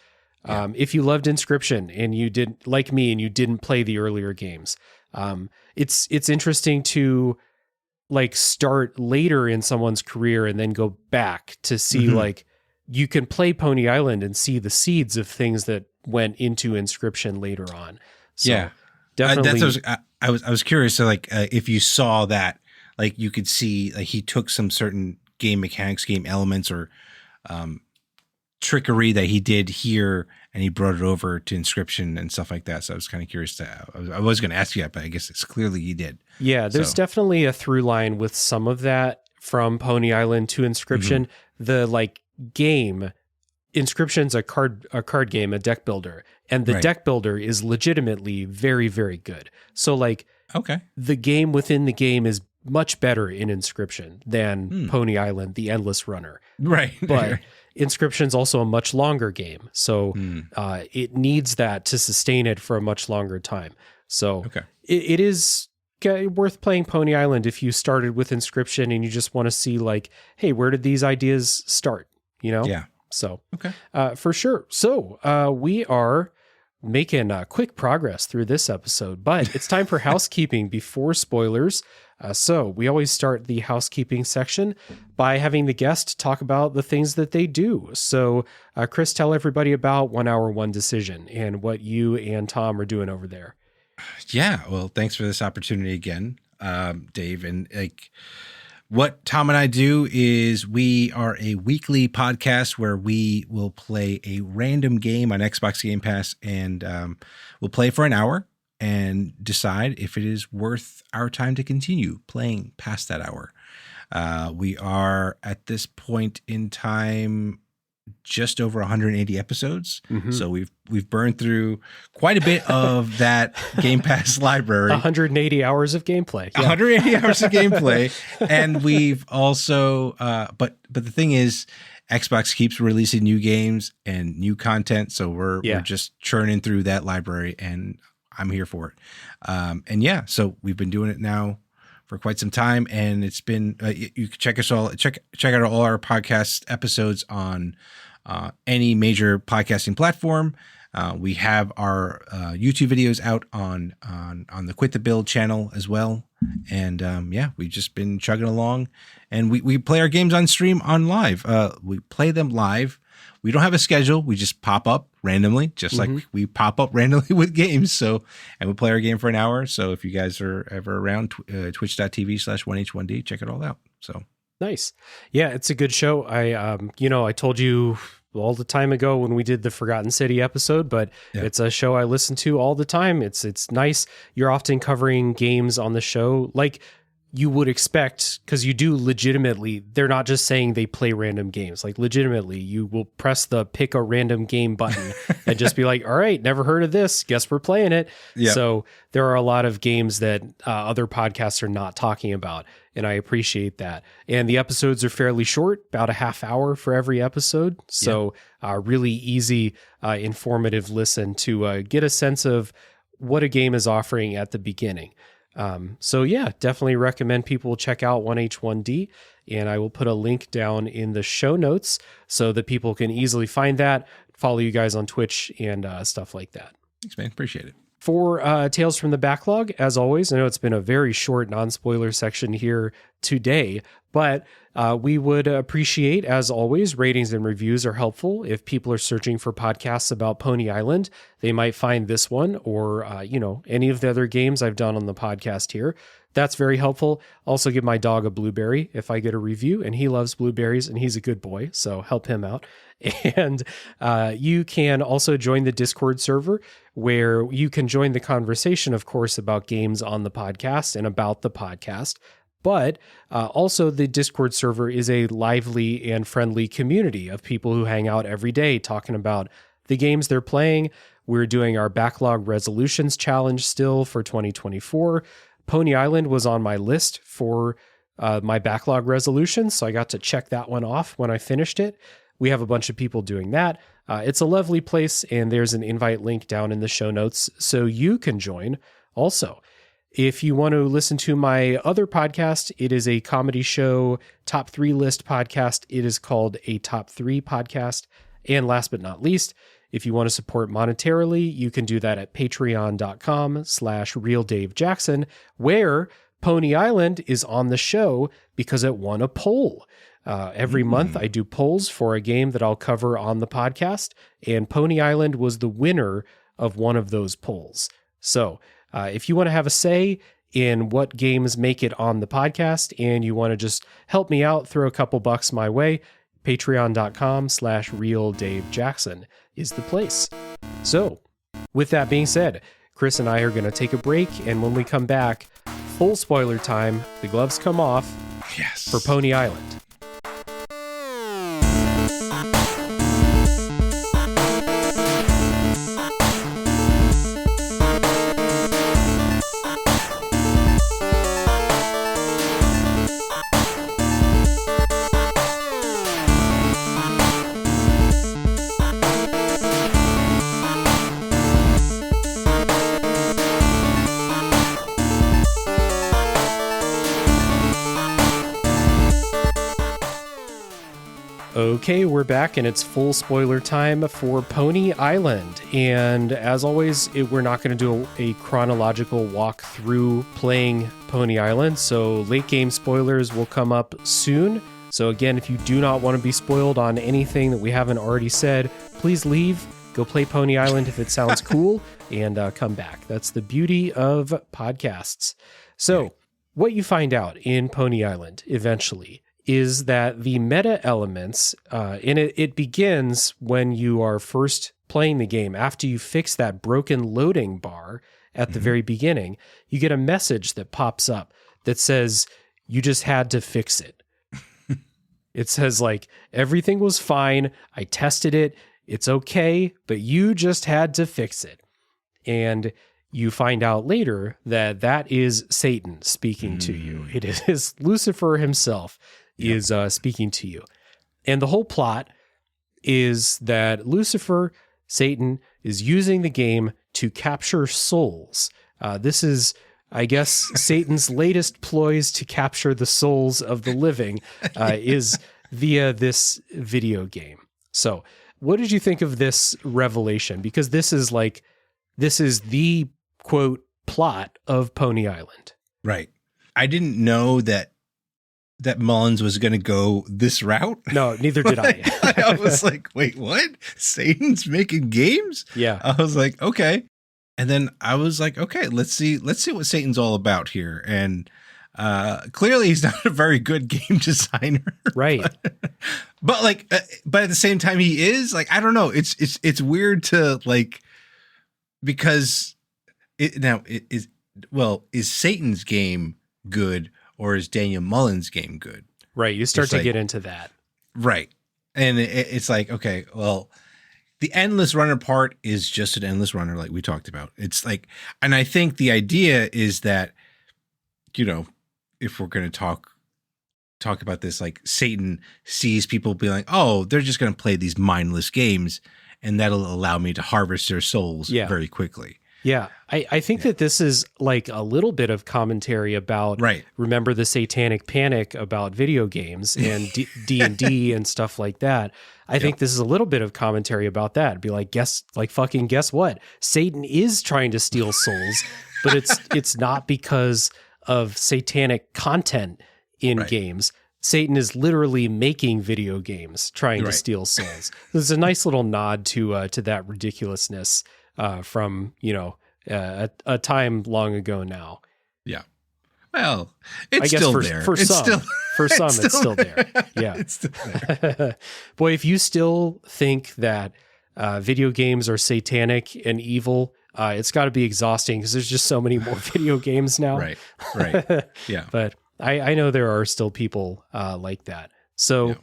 if you loved Inscription and you didn't, like me, and you didn't play the earlier games, it's interesting to like start later in someone's career and then go back to see like, you can play Pony Island and see the seeds of things that went into Inscription later on. So definitely. I was curious. So like, if you saw that, like you could see like he took some certain game mechanics, game elements, or trickery that he did here, and he brought it over to Inscription and stuff like that. So I was kind of curious I was going to ask you that, but I guess it's clearly he did. Yeah, there's definitely a through line with some of that from Pony Island to Inscription. The like game, Inscription's a card game, a deck builder, and the deck builder is legitimately very, very good. So like, the game within the game is much better in Inscription than Pony Island, the Endless Runner. Right. But Inscription's also a much longer game. So it needs that to sustain it for a much longer time. So it is worth playing Pony Island if you started with Inscription and you just want to see like, hey, where did these ideas start? Yeah. So, for sure. So we are making quick progress through this episode, but it's time for housekeeping before spoilers. So we always start the housekeeping section by having the guest talk about the things that they do. So Chris, tell everybody about 1 Hour, One Decision and what you and Tom are doing over there. Yeah, well, thanks for this opportunity again, Dave. And what Tom and I do is we are a weekly podcast where we will play a random game on Xbox Game Pass, and we'll play for an hour and decide if it is worth our time to continue playing past that hour. We are at this point in time just over 180 episodes. Mm-hmm. So we've burned through quite a bit of that Game Pass library. 180 hours of gameplay. Yeah. 180 hours of gameplay. And we've also, but the thing is, Xbox keeps releasing new games and new content. So we're just churning through that library, and I'm here for it. So we've been doing it now for quite some time, and it's been you can check out all our podcast episodes on any major podcasting platform. We have our YouTube videos out on the Quit the Build channel as well, and we've just been chugging along, and we play our games on stream on live. We play them live. We don't have a schedule. We just pop up randomly, just like we pop up randomly with games. And we play our game for an hour. So if you guys are ever around, twitch.tv/1h1d, check it all out. So nice. Yeah, it's a good show. I told you all the time ago when we did the Forgotten City episode, but it's a show I listen to all the time. It's nice. You're often covering games on the show like you would expect, because you do legitimately, they're not just saying they play random games. Like legitimately, you will press the pick a random game button and just be like, all right, never heard of this. Guess we're playing it. Yep. So there are a lot of games that other podcasts are not talking about, and I appreciate that. And the episodes are fairly short, about a half hour for every episode. So really easy, informative listen to get a sense of what a game is offering at the beginning. Definitely recommend people check out 1H1D, and I will put a link down in the show notes so that people can easily find that, follow you guys on Twitch and stuff like that. Thanks, man. Appreciate it. For Tales from the Backlog, as always, I know it's been a very short non-spoiler section here today, but we would appreciate, as always, ratings and reviews are helpful. If people are searching for podcasts about Pony Island, they might find this one or, any of the other games I've done on the podcast here. That's very helpful. Also give my dog a blueberry if I get a review, and he loves blueberries and he's a good boy, so help him out. And you can also join the Discord server, where you can join the conversation, of course, about games on the podcast and about the podcast. But also the Discord server is a lively and friendly community of people who hang out every day talking about the games they're playing. We're doing our backlog resolutions challenge still for 2024. Pony Island was on my list for my backlog resolution, so I got to check that one off when I finished it. We have a bunch of people doing that. It's a lovely place, and there's an invite link down in the show notes so you can join also. If you want to listen to my other podcast, it is a comedy show, top 3 list podcast. It is called a Top 3 Podcast. And last but not least, if you want to support monetarily, you can do that at patreon.com/RealDaveJackson, where Pony Island is on the show because it won a poll. Every month I do polls for a game that I'll cover on the podcast, and Pony Island was the winner of one of those polls. So if you want to have a say in what games make it on the podcast and you want to just help me out, throw a couple bucks my way, patreon.com/RealDaveJackson is the place. So with that being said, Chris and I are going to take a break, and when we come back, full spoiler time, the gloves come off for Pony Island. Okay, we're back and it's full spoiler time for Pony Island. And as always, we're not going to do a chronological walk through playing Pony Island. So late game spoilers will come up soon. So again, if you do not want to be spoiled on anything that we haven't already said, please leave, go play Pony Island if it sounds cool, and come back. That's the beauty of podcasts. So what you find out in Pony Island eventually is that the meta elements, and it begins when you are first playing the game. After you fix that broken loading bar at the very beginning, you get a message that pops up that says, you just had to fix it. It says like, everything was fine. I tested it. It's okay, but you just had to fix it. And you find out later that that is Satan speaking to you. It is Lucifer himself is speaking to you. And the whole plot is that Lucifer, Satan, is using the game to capture souls. This is, I guess, Satan's latest ploys to capture the souls of the living is via this video game. So what did you think of this revelation? Because this is the quote plot of Pony Island. Right. I didn't know that Mullins was going to go this route. No, neither did I. I was like, wait, what? Satan's making games? Yeah. I was like, okay. And then I was like, okay, let's see what Satan's all about here. And clearly he's not a very good game designer. Right. But at the same time he is, like, I don't know. It's weird to like, because is Satan's game good? Or is Daniel Mullins' game good? Right. You start to get into that. Right. And it's like, okay, well, the endless runner part is just an endless runner like we talked about. It's like, and I think the idea is that, you know, if we're going to talk about this, like Satan sees people be like, oh, they're just going to play these mindless games and that'll allow me to harvest their souls very quickly. Yeah, I think that this is like a little bit of commentary about, remember the satanic panic about video games and D&D and stuff like that. I think this is a little bit of commentary about that. Be like, guess what? Satan is trying to steal souls, but it's not because of satanic content in games. Satan is literally making video games trying to steal souls. There's a nice little nod to that ridiculousness from, a time long ago now. Yeah. Well, it's still there. For some, it's still there. Yeah. It's still there. Boy, if you still think that video games are satanic and evil, it's got to be exhausting because there's just so many more video games now. Right. Yeah. But I know there are still people like that. So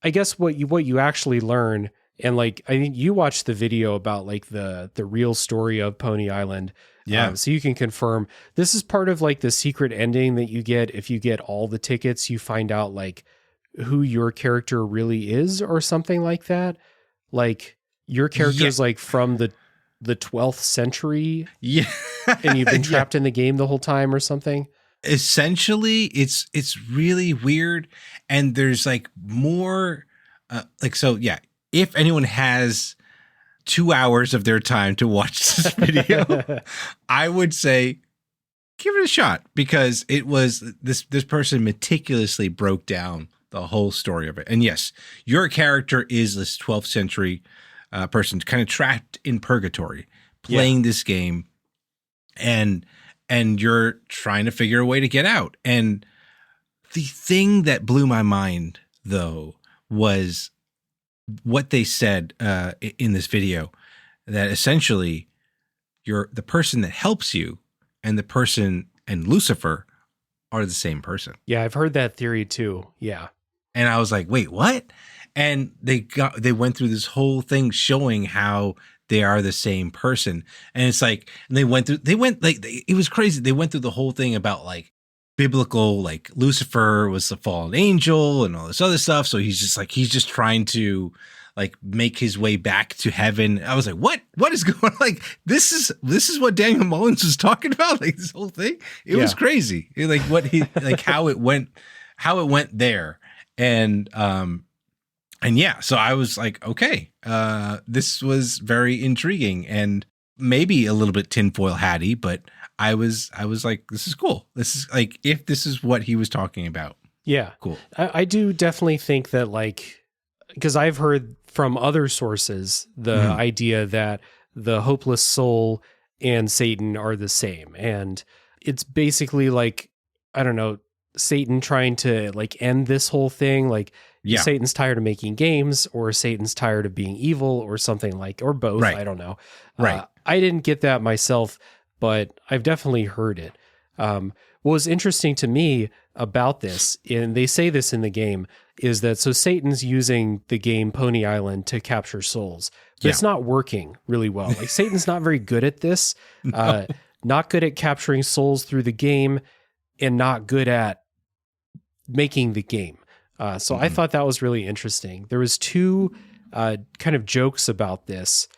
I guess what you actually learn, and like, I think you watched the video about like the real story of Pony Island. Yeah. So you can confirm this is part of like the secret ending that you get. If you get all the tickets, you find out like who your character really is or something like that. Like your character is like from the 12th century. Yeah. And you've been trapped in the game the whole time or something. Essentially it's really weird. And there's like more if anyone has 2 hours of their time to watch this video, I would say give it a shot, because it was this person meticulously broke down the whole story of it. And yes, your character is this 12th century person kind of trapped in purgatory playing this game, and you're trying to figure a way to get out. And the thing that blew my mind though was what they said in this video, that essentially the person that helps you and the person and Lucifer are the same person. Yeah, I've heard that theory too. Yeah. And I was like, wait, what? And they went through this whole thing showing how they are the same person. And it's like, and it was crazy. They went through the whole thing about like biblical, like Lucifer was the fallen angel and all this other stuff. So he's just trying to like make his way back to heaven. I was like, what is going on? Like, this is what Daniel Mullins was talking about. Like this whole thing. It was crazy. Like how it went there. And And yeah, so I was like, okay, this was very intriguing and maybe a little bit tinfoil hatty, but I was like, this is cool. This is like, if this is what he was talking about. Yeah. Cool. I do definitely think that, like, because I've heard from other sources the idea that the hopeless soul and Satan are the same. And it's basically like, I don't know, Satan trying to like end this whole thing. Like Satan's tired of making games, or Satan's tired of being evil, or something like, or both. Right. I don't know. Right. I didn't get that myself, but I've definitely heard it. What was interesting to me about this, and they say this in the game, is that so Satan's using the game Pony Island to capture souls, but it's not working really well. Like Satan's not very good at this, not good at capturing souls through the game, and not good at making the game. So I thought that was really interesting. There was two kind of jokes about this,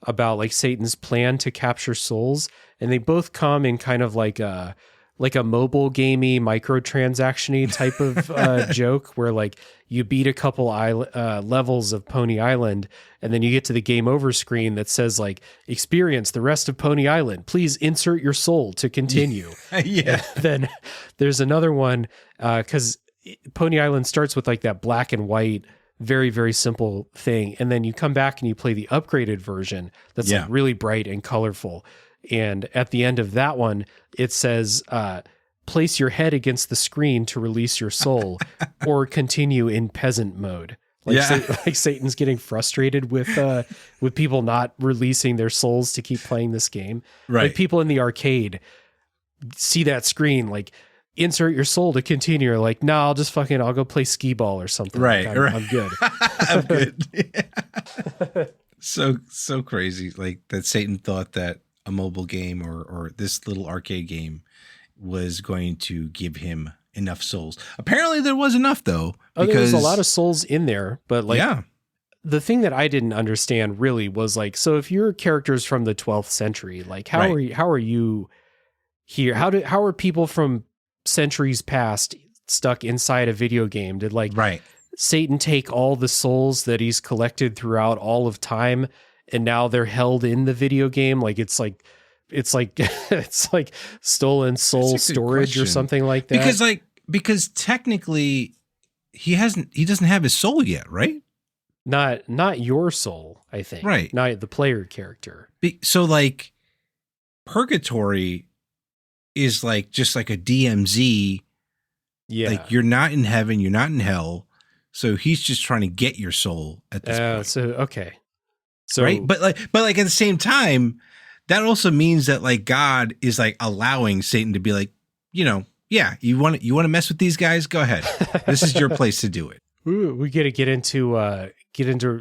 about like Satan's plan to capture souls, and they both come in kind of like a mobile gamey, microtransaction-y type of joke, where like you beat a couple levels of Pony Island, and then you get to the game over screen that says like, experience the rest of Pony Island. Please insert your soul to continue. Yeah. Then there's another one, because Pony Island starts with like that black and white, very, very simple thing. And then you come back and you play the upgraded version that's like really bright and colorful. And at the end of that one, it says, place your head against the screen to release your soul, or continue in peasant mode. Like Satan's getting frustrated with people not releasing their souls to keep playing this game. Right. Like people in the arcade see that screen, like, insert your soul to continue. You're like, no, I'll go play skee ball or something. Right. Like, I'm good. I'm good. So crazy. Like that Satan thought that a mobile game or this little arcade game was going to give him enough souls. Apparently there was enough though. Because there was a lot of souls in there, but like, the thing that I didn't understand really was like, so if your character's from the 12th century, like how are you here? How are people from centuries past stuck inside a video game? Did like Satan take all the souls that he's collected throughout all of time, and now they're held in the video game? Like it's like stolen soul storage or something like that. Because technically he doesn't have his soul yet, right? Not your soul, I think. Right. Not the player character. So like purgatory is like just like a DMZ. Yeah. Like you're not in heaven, you're not in hell. So he's just trying to get your soul at this point. So okay. So right. But like at the same time, that also means that like God is like allowing Satan to be like, you know, yeah, you want to mess with these guys? Go ahead. This is your place to do it. Ooh, we got to get into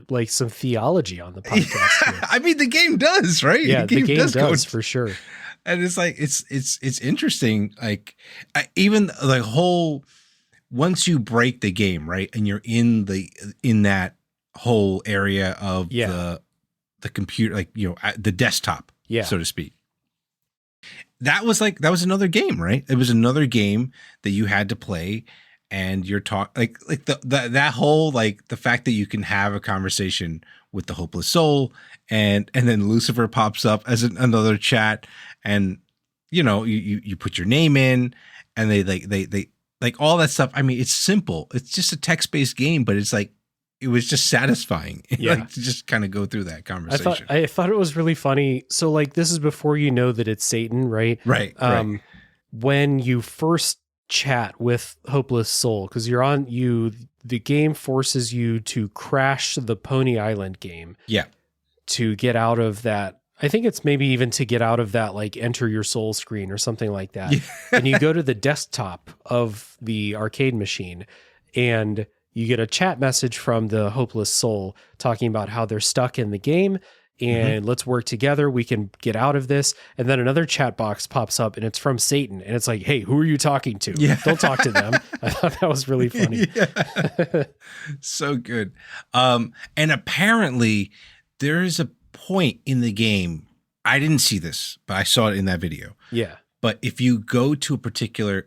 like some theology on the podcast here. I mean, the game does, right? Yeah, the game does for sure. And it's like it's interesting. Like even the whole, once you break the game, right, and you're in that whole area of the computer, like, you know, the desktop, so to speak. That was another game, right? It was another game that you had to play, and you're like that whole, like the fact that you can have a conversation with the hopeless soul, and then Lucifer pops up as another chat, and you know you put your name in, and they like all that stuff. I mean, it's simple. It's just a text-based game, but it's like, it was just satisfying, like, to just kind of go through that conversation. I thought it was really funny. So like, this is before you know that it's Satan, right? Right. When you first chat with Hopeless Soul, because the game forces you to crash the Pony Island game. Yeah. To get out of that. I think it's maybe even to get out of that, like, enter your soul screen or something like that. Yeah. And you go to the desktop of the arcade machine, and you get a chat message from the hopeless soul talking about how they're stuck in the game, and let's work together. We can get out of this. And then another chat box pops up, and it's from Satan. And it's like, hey, who are you talking to? Yeah. Don't talk to them. I thought that was really funny. Yeah. So good. And apparently there is a point in the game. I didn't see this, but I saw it in that video. Yeah. But if you go to a particular,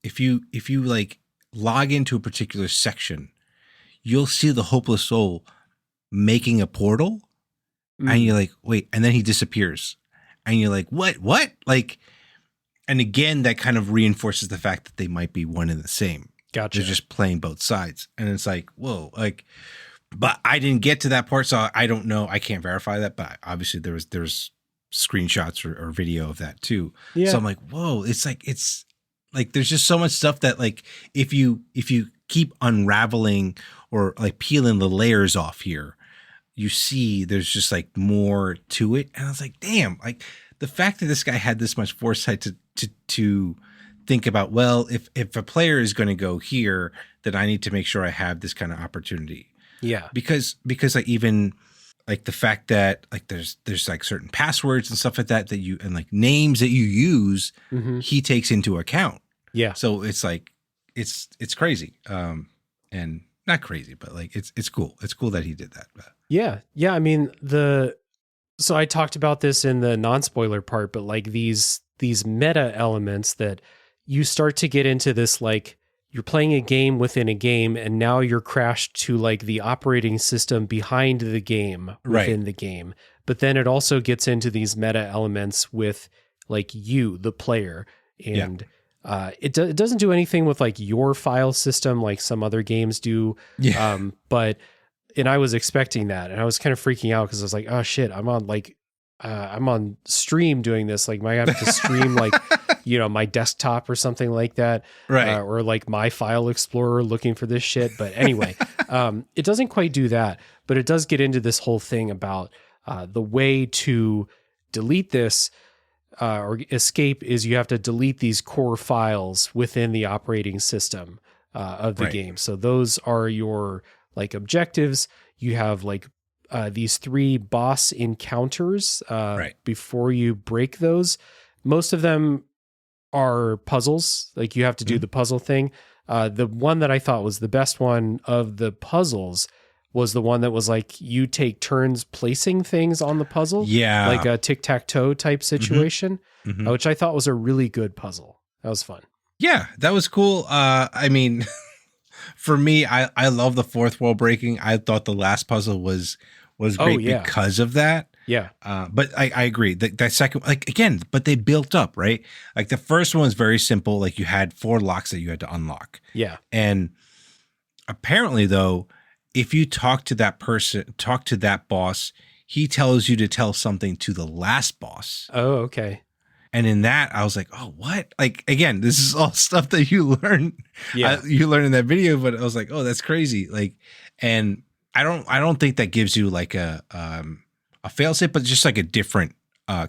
if you like log into a particular section, you'll see the hopeless soul making a portal, and you're like, wait, and then he disappears, and you're like, what? Like, and again, that kind of reinforces the fact that they might be one and the same. Gotcha. They're just playing both sides, and it's like, whoa, like. But I didn't get to that part, so I don't know. I can't verify that, but obviously there's screenshots or video of that too. Yeah. So I'm like, whoa, it's like there's just so much stuff that like if you keep unraveling or like peeling the layers off here, you see there's just like more to it. And I was like, damn, like the fact that this guy had this much foresight to think about, well, if a player is going to go here, then I need to make sure I have this kind of opportunity. Yeah. Because like even like the fact that like there's like certain passwords and stuff like that you and like names that you use, he takes into account. Yeah. So it's like it's crazy. And not crazy, but like it's cool. It's cool that he did that. But. Yeah. I mean, so I talked about this in the non-spoiler part, but like these meta elements that you start to get into this, like you're playing a game within a game, and now you're crashed to like the operating system behind the game within the game. But then it also gets into these meta elements with like you, the player, and it doesn't do anything with like your file system like some other games do. Yeah. And I was expecting that, and I was kind of freaking out because I was like, oh shit, I'm on stream doing this. Like, I have to stream like, my desktop or something like that. Right. Or like my file explorer looking for this shit. But anyway, it doesn't quite do that, but it does get into this whole thing about the way to delete this or escape is you have to delete these core files within the operating system of the game. So those are your like objectives. You have like these 3 boss encounters before you break those. Most of them are puzzles. Like you have to do the puzzle thing. The one that I thought was the best one of the puzzles was the one that was like you take turns placing things on the puzzle. Yeah. Like a tic-tac-toe type situation, which I thought was a really good puzzle. That was fun. Yeah, that was cool. I mean, for me, I love the fourth wall breaking. I thought the last puzzle was great because of that. Yeah. But I agree. That second, like again, but they built up, right? Like the first one was very simple. Like you had 4 locks that you had to unlock. Yeah. And apparently though, if you talk to that boss, he tells you to tell something to the last boss. Oh, okay. And in that, I was like, oh, what? Like, again, this is all stuff that you learn. Yeah. You learn in that video, but I was like, oh, that's crazy. Like, and I don't think that gives you like a fail-safe, but just like a different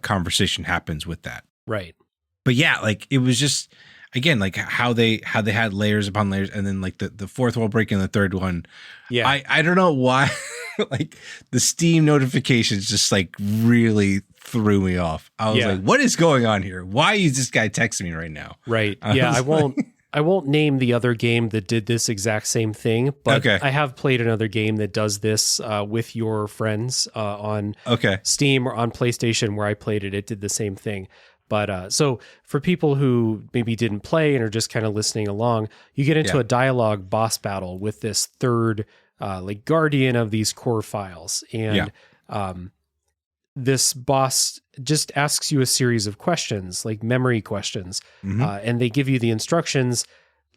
conversation happens with that. Right. But yeah, like it was just, again, like how they had layers upon layers, and then like the fourth wall break and the third one. Yeah. I don't know why like the Steam notifications just like really threw me off. I was like, what is going on here? Why is this guy texting me right now? Right. Yeah, I won't name the other game that did this exact same thing, but I have played another game that does this with your friends on Steam or on PlayStation where I played it. It did the same thing. But so for people who maybe didn't play and are just kind of listening along, you get into a dialogue boss battle with this third like guardian of these core files. And this boss just asks you a series of questions, like memory questions. And they give you the instructions,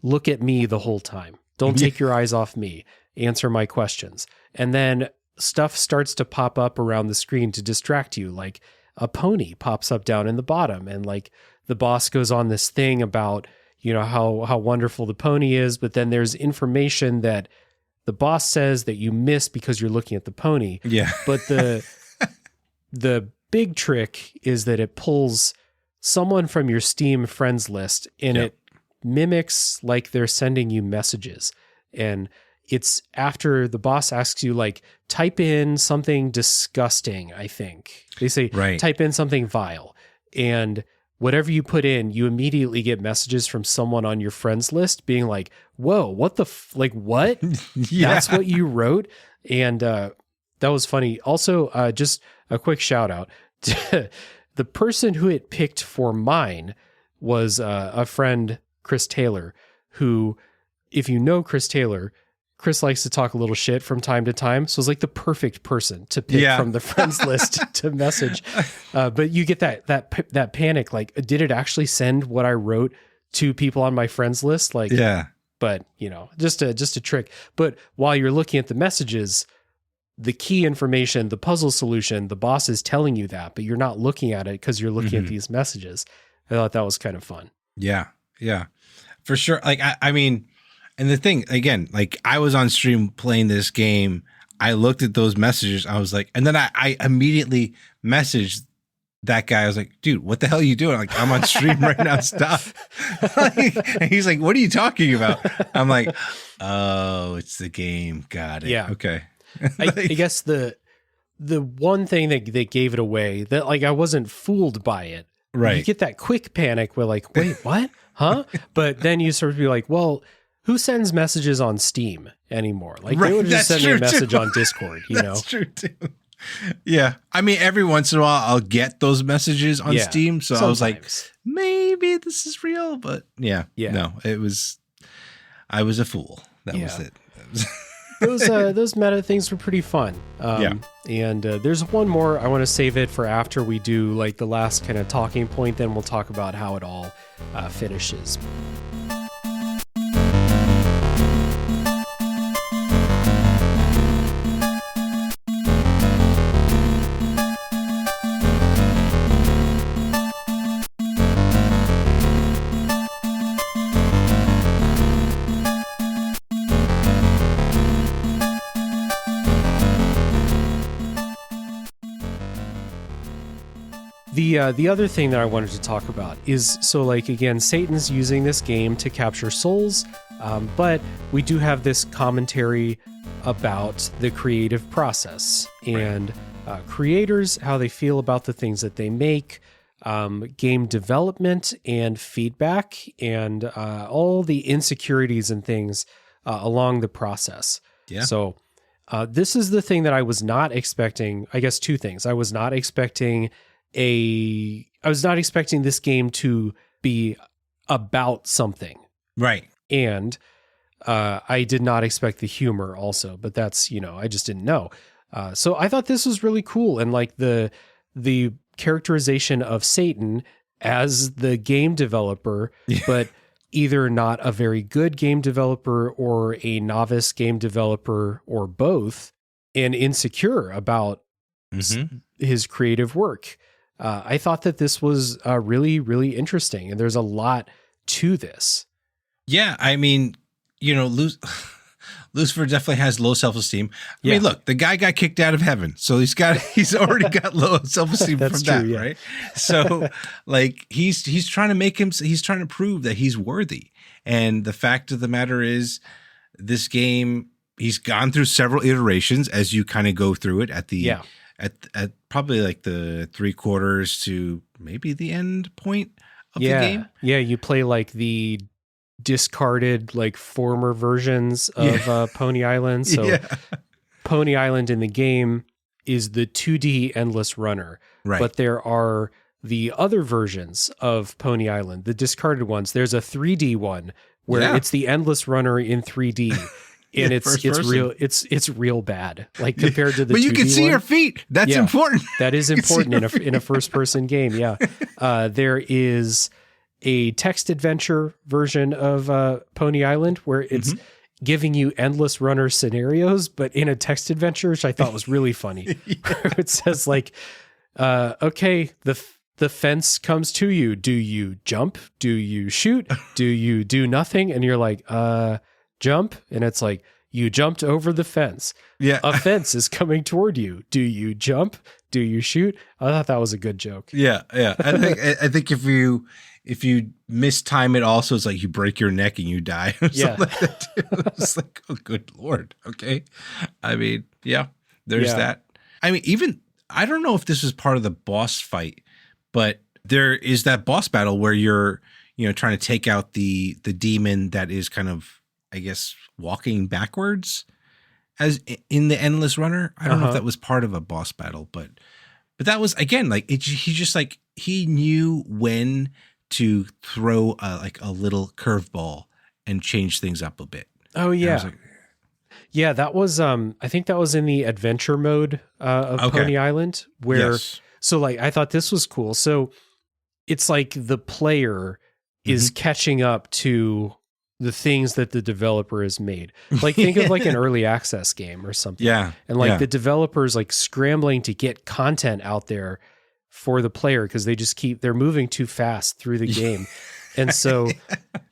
look at me the whole time. Don't take your eyes off me. Answer my questions. And then stuff starts to pop up around the screen to distract you, like a pony pops up down in the bottom, and like the boss goes on this thing about, how wonderful the pony is, but then there's information that the boss says that you miss because you're looking at the pony. Yeah. But the big trick is that it pulls someone from your Steam friends list, and it mimics like they're sending you messages. And it's after the boss asks you, like, type in something disgusting, I think. They say, type in something vile. And whatever you put in, you immediately get messages from someone on your friends list being like, whoa, what the, what? That's what you wrote? And that was funny. Also, just a quick shout out. The person who it picked for mine was a friend, Chris Taylor, who, if you know Chris Taylor, Chris likes to talk a little shit from time to time. So it's like the perfect person to pick from the friends list to message. But you get that panic. Like, did it actually send what I wrote to people on my friends list? Like, but just a trick. But while you're looking at the messages, the key information, the puzzle solution, the boss is telling you that, but you're not looking at it because you're looking at these messages. I thought that was kind of fun. Yeah. Yeah, for sure. Like, I mean, and the thing, again, like I was on stream playing this game. I looked at those messages. I was like, and then I immediately messaged that guy. I was like, dude, what the hell are you doing? Like, I'm on stream right now. Stop. And he's like, what are you talking about? I'm like, oh, it's the game. Got it. Yeah. Okay. I guess the one thing that gave it away, that like I wasn't fooled by it. Right. You get that quick panic where like, wait, what? Huh? But then you sort of be like, well, who sends messages on Steam anymore? Like they would just send me a message on Discord, That's true too. Yeah. I mean, every once in a while I'll get those messages on Steam. So sometimes. I was like, maybe this is real, but no, I was a fool. That was it. Those meta things were pretty fun. And there's one more. I want to save it for after we do like the last kind of talking point. Then we'll talk about how it all finishes. The other thing that I wanted to talk about is, so like, again, Satan's using this game to capture souls, but we do have this commentary about the creative process and creators, how they feel about the things that they make, game development and feedback, and all the insecurities and things along the process. Yeah. So this is the thing that I was not expecting. I guess two things. I was not expecting this game to be about something. Right. And I did not expect the humor also, but that's, I just didn't know. So I thought this was really cool. And like the characterization of Satan as the game developer, but either not a very good game developer or a novice game developer or both, and insecure about his creative work. I thought that this was really, really interesting, and there's a lot to this. Yeah, I mean, Lucifer definitely has low self-esteem. I mean, look, the guy got kicked out of heaven, so he's already got low self-esteem from that, right? So, like, he's trying to prove that he's worthy, and the fact of the matter is, this game, he's gone through several iterations as you kind of go through it at the at probably like the 3/4 to maybe the end point of the game. Yeah, you play like the discarded like former versions of Pony Island. So Pony Island in the game is the 2D endless runner. Right. But there are the other versions of Pony Island, the discarded ones. There's a 3D one where it's the endless runner in 3D. And it's real bad, like compared to the 2D. But you can see one. your feet. That's important. That is important in a first person game. Yeah. There is a text adventure version of Pony Island where it's giving you endless runner scenarios, but in a text adventure, which I thought was really funny. It says like, okay, the fence comes to you. Do you jump? Do you shoot? Do you do nothing? And you're like, jump, and it's like, you jumped over the fence. Yeah. A fence is coming toward you. Do you jump? Do you shoot? I thought that was a good joke. Yeah. I think if you mistime it also, it's like you break your neck and you die. Yeah. Like that too. It's like, oh good Lord. Okay. I mean, there's that. I mean, even, I don't know if this was part of the boss fight, but there is that boss battle where you're, trying to take out the demon that is kind of, I guess, walking backwards as in the endless runner. I don't know if that was part of a boss battle, but that was, again, like he knew when to throw a little curveball and change things up a bit. Oh yeah. Yeah, that was I think that was in the adventure mode of Okay. Pony Island, where Yes. so like I thought this was cool. So it's like the player is catching up to the things that the developer has made. Like think of like an early access game or something. Yeah. And like yeah. the developers like scrambling to get content out there for the player because they're moving too fast through the game. And so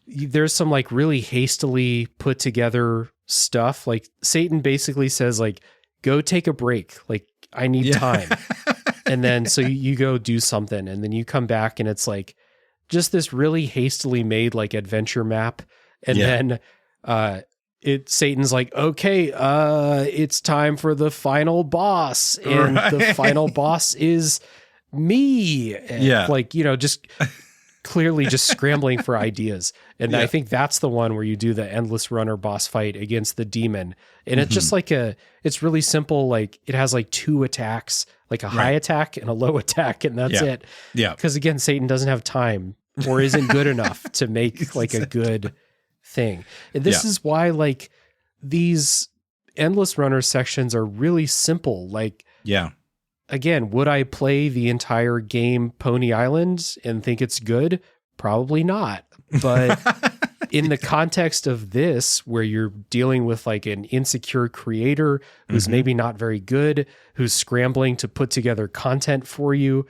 there's some like really hastily put together stuff. Like Satan basically says like, go take a break. Like I need time. And then so you go do something and then you come back and it's like just this really hastily made like adventure map. And then Satan's like, okay, it's time for the final boss. And the final boss is me. And like, you know, just clearly just scrambling for ideas. And I think that's the one where you do the endless runner boss fight against the demon. And it's just like it's really simple. Like it has like 2 attacks, like a high attack and a low attack. And that's it. Yeah. Because again, Satan doesn't have time or isn't good enough to make like a good thing. And this is why like these endless runner sections are really simple. Like, again, would I play the entire game Pony Island and think it's good? Probably not. But in the context of this, where you're dealing with like an insecure creator who's maybe not very good, who's scrambling to put together content for you,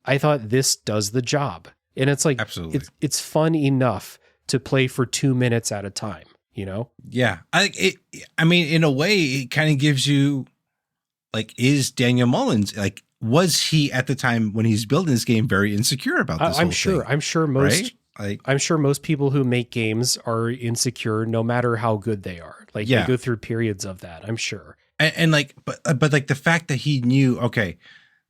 I thought this does the job. And it's like, absolutely, it's fun enough to play for 2 minutes at a time, you know? Yeah. I mean, in a way, it kind of gives you like, is Daniel Mullins, like, was he at the time when he's building this game very insecure about this? I'm sure most, right? I'm sure most people who make games are insecure no matter how good they are. Like they go through periods of that, I'm sure. And like, but like the fact that he knew, okay,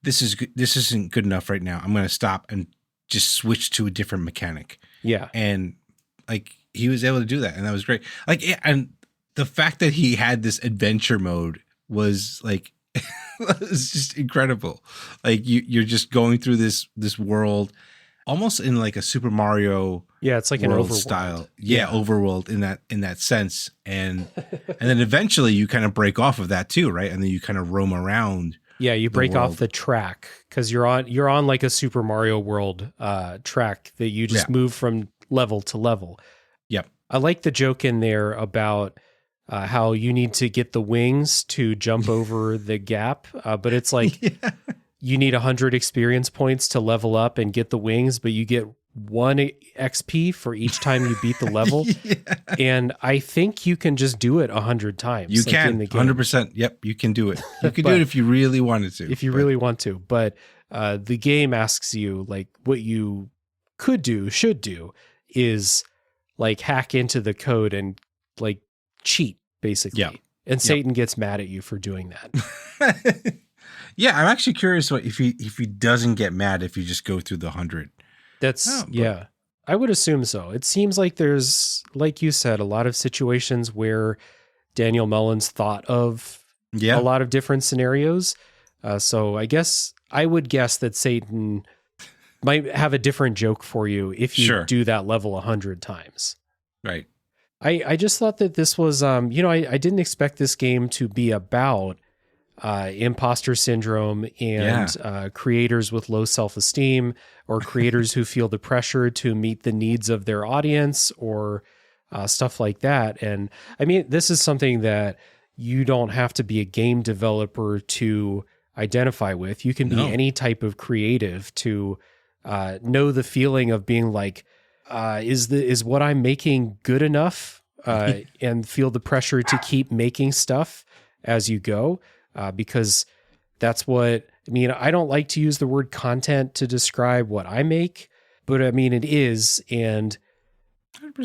this isn't good enough right now. I'm going to stop and just switch to a different mechanic. Yeah. And like, he was able to do that. And that was great. Like, and the fact that he had this adventure mode was like, it's just incredible. Like you're just going through this world almost in like a Super Mario it's like an overworld style. Overworld in that sense. And then eventually you kind of break off of that too, right? And then you kind of roam around. Yeah, you break off the track because you're on like a Super Mario World track that you just move from level to level. Yep. I like the joke in there about how you need to get the wings to jump over the gap. But it's like you need 100 experience points to level up and get the wings, but you get 1 XP for each time you beat the level. And I think you can just do it 100 times. You can, 100%. Yep, you can do it. You can do it if you really wanted to. If you really want to. But the game asks you, like, what you should do is like hack into the code and like cheat, basically. Yeah. And Satan gets mad at you for doing that. Yeah, I'm actually curious if he doesn't get mad if you just go through the 100. I would assume so. It seems like there's, like you said, a lot of situations where Daniel Mullins thought of a lot of different scenarios. So I would guess that Satan might have a different joke for you if you do that level 100 times. Right. I just thought that this was, I didn't expect this game to be about imposter syndrome and creators with low self-esteem or creators who feel the pressure to meet the needs of their audience or stuff like that. And I mean, this is something that you don't have to be a game developer to identify with. You can be any type of creative to know the feeling of being like, is what I'm making good enough? And feel the pressure to keep making stuff as you go. Because that's what, I mean, I don't like to use the word content to describe what I make, but I mean, it is. And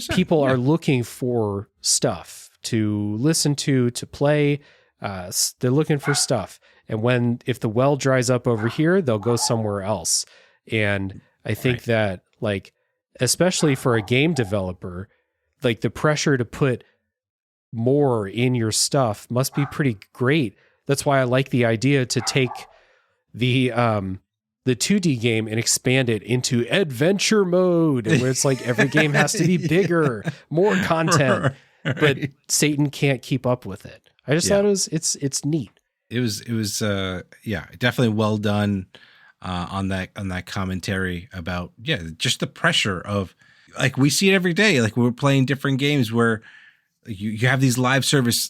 people are looking for stuff to listen to play. They're looking for stuff. And if the well dries up over here, they'll go somewhere else. And I think that, like, especially for a game developer, like the pressure to put more in your stuff must be pretty great. That's why I like the idea to take the 2D game and expand it into adventure mode, where it's like every game has to be bigger, more content. but Satan can't keep up with it. I just thought it's neat. It was definitely well done on that commentary about just the pressure of, like, we see it every day. Like, we're playing different games where you have these live service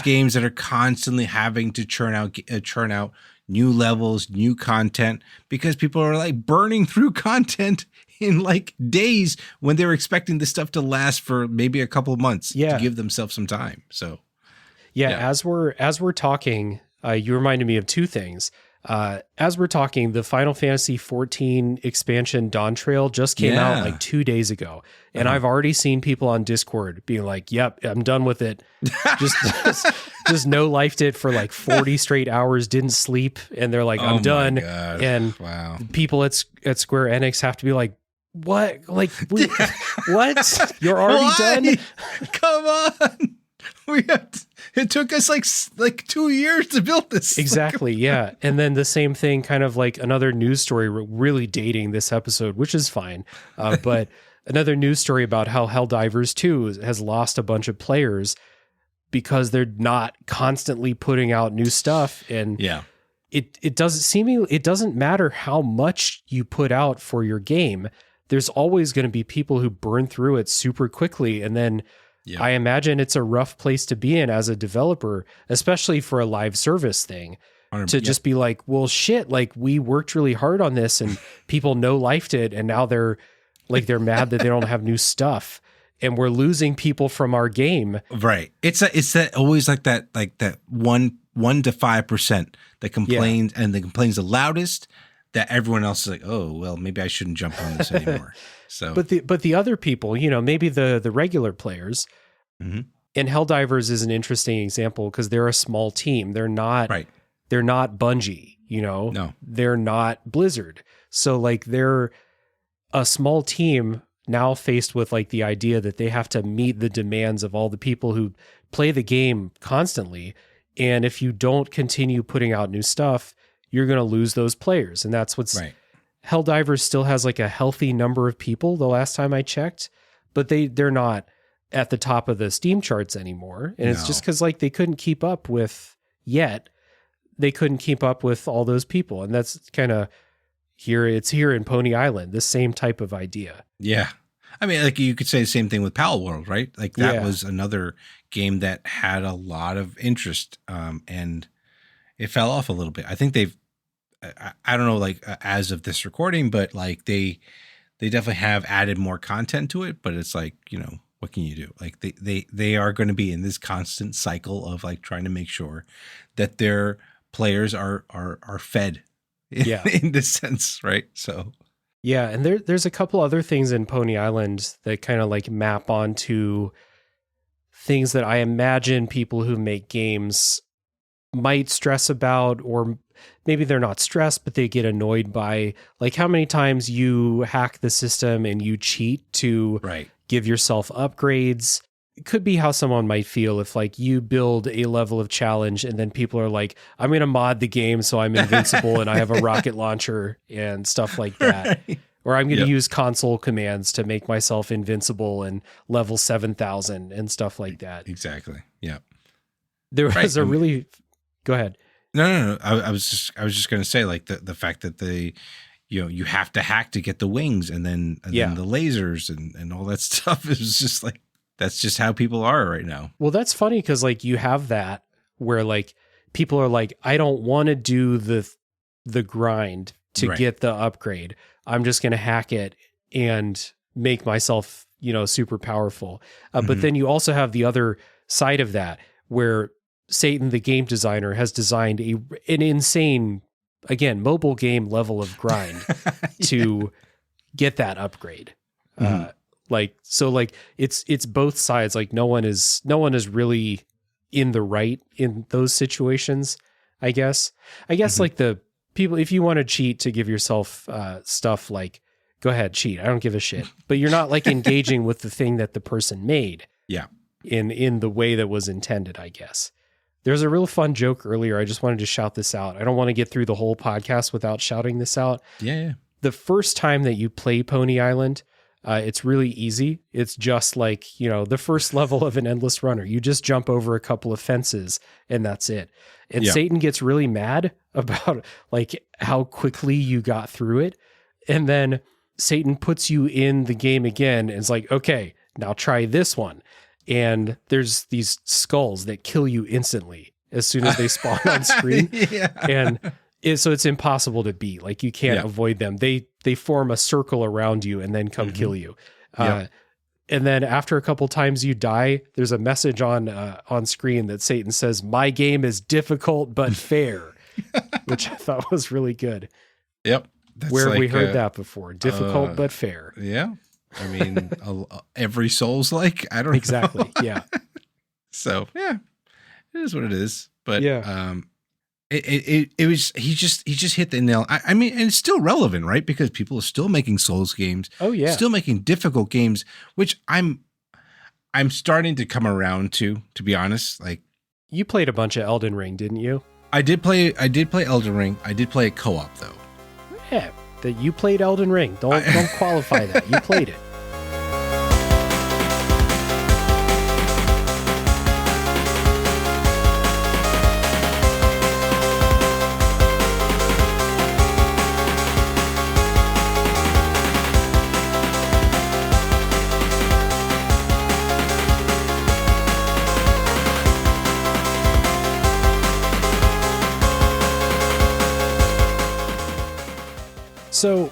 games that are constantly having to churn out new levels, new content, because people are like burning through content in like days when they're expecting this stuff to last for maybe a couple of months to give themselves some time. So as we're talking, you reminded me of two things. As we're talking, the Final Fantasy 14 expansion Dawn Trail just came out like 2 days ago. And I've already seen people on Discord being like, yep, I'm done with it. Just no lifed it for like 40 straight hours, didn't sleep. And they're like, I'm done. God. And people at Square Enix have to be like, what? Like, what? You're already done? Come on. It took us like 2 years to build this. Exactly. Yeah. And then the same thing, kind of like another news story, really dating this episode, which is fine. But another news story about how Helldivers 2 has lost a bunch of players because they're not constantly putting out new stuff. And it doesn't matter how much you put out for your game. There's always going to be people who burn through it super quickly. And then I imagine it's a rough place to be in as a developer, especially for a live service thing, to just be like, well, shit, like, we worked really hard on this and people no-lifed it. And now they're mad that they don't have new stuff and we're losing people from our game. Right. It's that always like that 1 to 5% that complains and that complains the loudest, that everyone else is like, oh, well, maybe I shouldn't jump on this anymore. So, but the other people, maybe the regular players, and Helldivers is an interesting example because they're a small team. They're not Bungie, No, they're not Blizzard. So like, they're a small team now faced with like the idea that they have to meet the demands of all the people who play the game constantly. And if you don't continue putting out new stuff, you're going to lose those players. And that's what's Helldivers still has like a healthy number of people the last time I checked, but they're not at the top of the Steam charts anymore. And it's just because like they couldn't keep up with all those people. And that's kind of here in Pony Island, the same type of idea. Yeah. I mean, like, you could say the same thing with Pal World, right? Like, that was another game that had a lot of interest, and it fell off a little bit. I think I don't know, like, as of this recording, but like they definitely have added more content to it, but it's like, what can you do? Like, they are going to be in this constant cycle of like trying to make sure that their players are fed in this sense. Right. So, yeah. And there's a couple other things in Pony Island that kind of like map onto things that I imagine people who make games might stress about, or maybe they're not stressed, but they get annoyed by, like, how many times you hack the system and you cheat to give yourself upgrades. It could be how someone might feel if like you build a level of challenge and then people are like, I'm going to mod the game so I'm invincible and I have a rocket launcher and stuff like that. Or I'm going to use console commands to make myself invincible and level 7,000 and stuff like that. Exactly. Yeah. There was a really... Go ahead. No. I was just going to say, like, the fact that you have to hack to get the wings and then the lasers and all that stuff is just like, that's just how people are right now. Well, that's funny because like you have that where like people are like, I don't want to do the grind to get the upgrade. I'm just going to hack it and make myself, super powerful. But then you also have the other side of that where Satan, the game designer, has designed an insane, again, mobile game level of grind to get that upgrade. It's both sides. Like no one is really in the right in those situations. I guess like the people, if you want to cheat to give yourself stuff, like, go ahead, cheat. I don't give a shit. But you're not like engaging with the thing that the person made. Yeah. In the way that was intended, I guess. There's a real fun joke earlier. I just wanted to shout this out. I don't want to get through the whole podcast without shouting this out. Yeah. The first time that you play Pony Island, It's really easy. It's just like, the first level of an endless runner. You just jump over a couple of fences and that's it. And Satan gets really mad about like how quickly you got through it. And then Satan puts you in the game again and is like, okay, now try this one. And there's these skulls that kill you instantly as soon as they spawn on screen. And so it's impossible to beat. Like you can't avoid them. They form a circle around you and then come kill you. And then after a couple times you die, there's a message on screen that Satan says, "My game is difficult but fair," which I thought was really good. Yep. That's where we heard that before. Difficult but fair. Yeah. I mean, every Souls like, I don't know. Exactly. Yeah. So yeah, it is what it is. But it was, he just hit the nail. I mean, and it's still relevant, right? Because people are still making Souls games. Oh yeah. Still making difficult games, which I'm starting to come around to be honest. Like, you played a bunch of Elden Ring, didn't you? I did play Elden Ring. I did play it co-op though. Yeah, that you played Elden Ring. Don't qualify that. You played it. So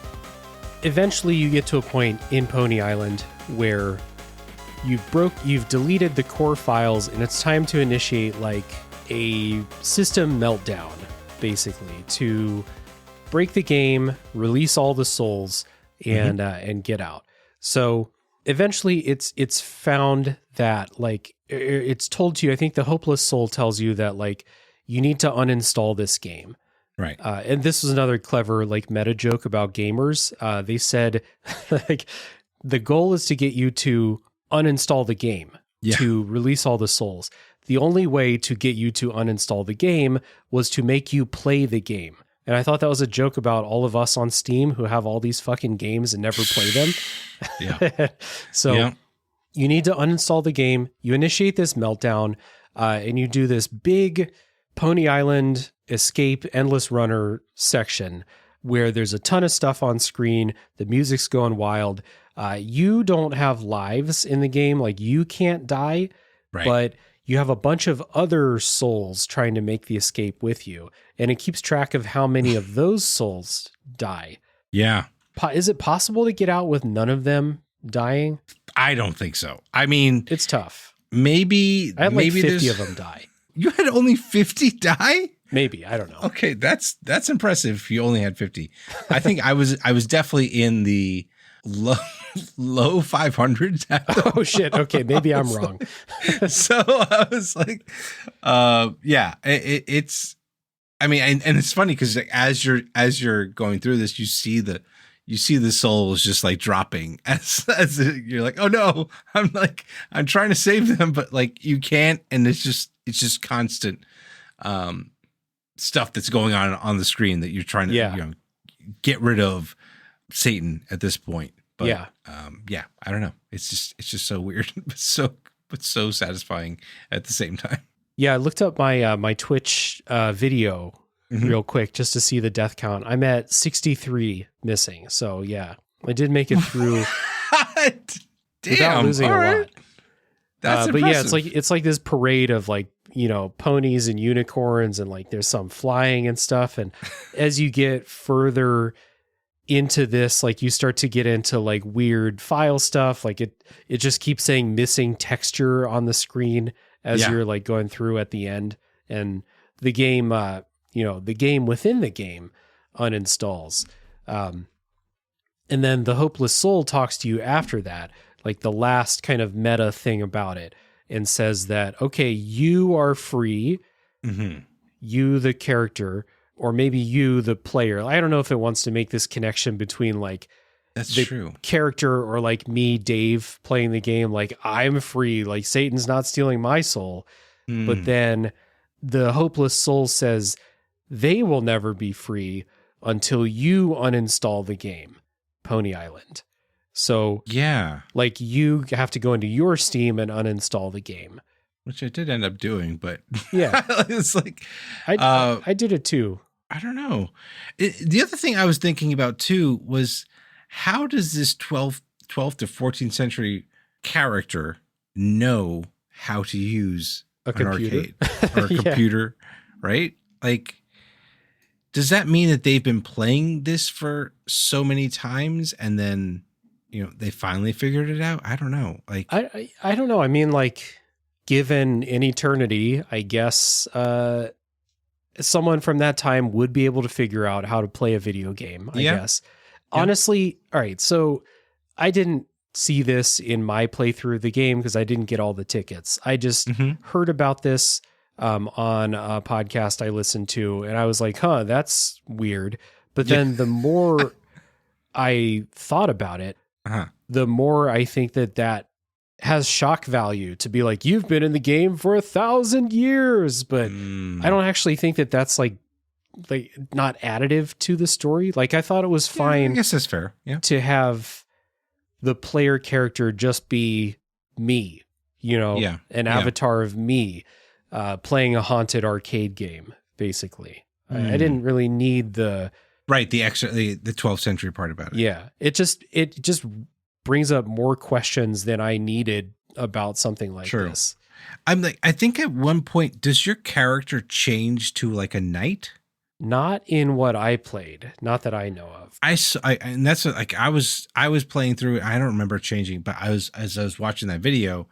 eventually you get to a point in Pony Island where you've deleted the core files and it's time to initiate like a system meltdown, basically, to break the game, release all the souls, and get out. So eventually it's found that like it's told to you, I think the Hopeless Soul tells you that like you need to uninstall this game. Right. And this was another clever like meta joke about gamers. They said like the goal is to get you to uninstall the game to release all the souls. The only way to get you to uninstall the game was to make you play the game. And I thought that was a joke about all of us on Steam who have all these fucking games and never play them. Yeah. So you need to uninstall the game. You initiate this meltdown and you do this big Pony Island escape endless runner section where there's a ton of stuff on screen. The music's going wild. You don't have lives in the game. Like you can't die, but you have a bunch of other souls trying to make the escape with you. And it keeps track of how many of those souls die. Yeah. Is it possible to get out with none of them dying? I don't think so. I mean, it's tough. Maybe I had like 50 of them die. You had only 50 die? Maybe, I don't know. Okay, that's impressive. If you only had 50. I think I was definitely in the low 500s. Oh shit. Okay, maybe I'm wrong. So I was like, it's. I mean, and it's funny because as you're going through this, you see the souls just like dropping as you're like, oh no, I'm trying to save them, but like you can't, and it's just constant stuff that's going on the screen that you're trying to get rid of Satan at this point. But I don't know. It's just so weird, but so satisfying at the same time. Yeah, I looked up my Twitch video real quick just to see the death count. I'm at 63 missing. So yeah, I did make it through without losing a lot. That's but impressive. yeah, it's like this parade of like, ponies and unicorns and like there's some flying and stuff. And as you get further into this, like you start to get into like weird file stuff. Like it just keeps saying missing texture on the screen as you're like going through at the end, and the game, the game within the game uninstalls. And then the Hopeless Soul talks to you after that, like the last kind of meta thing about it, and says that, okay, you are free, you, the character, or maybe you, the player. I don't know if it wants to make this connection between like the character or like me, Dave, playing the game. Like I'm free, like Satan's not stealing my soul. But then the Hopeless Soul says they will never be free until you uninstall the game, Pony Island. So Yeah. like you have to go into your Steam and uninstall the game. Which I did end up doing, but Yeah. it's like, I did it too. I don't know. The other thing I was thinking about too was how does this 12th to 14th century character know how to use A computer. arcade or a Yeah. computer, right? Like, does that mean that they've been playing this for so many times and then, they finally figured it out? I don't know. Like, I don't know. I mean, like, given an eternity, I guess someone from that time would be able to figure out how to play a video game, I guess. Yeah. Honestly, all right, so I didn't see this in my playthrough of the game because I didn't get all the tickets. I just heard about this on a podcast I listened to, and I was like, huh, that's weird. But then the more I thought about it, the more I think that has shock value to be like, you've been in the game for 1,000 years, but I don't actually think that that's like not additive to the story. Like, I thought it was fine. I guess that's fair. Yeah. To have the player character just be me, an avatar of me, playing a haunted arcade game, basically. I didn't really need the 12th century part about it. Yeah. It just brings up more questions than I needed about something like this. I think at one point, does your character change to like a knight? Not in what I played, not that I know of. And that's like, I was playing through it. I don't remember changing, but as I was watching that video,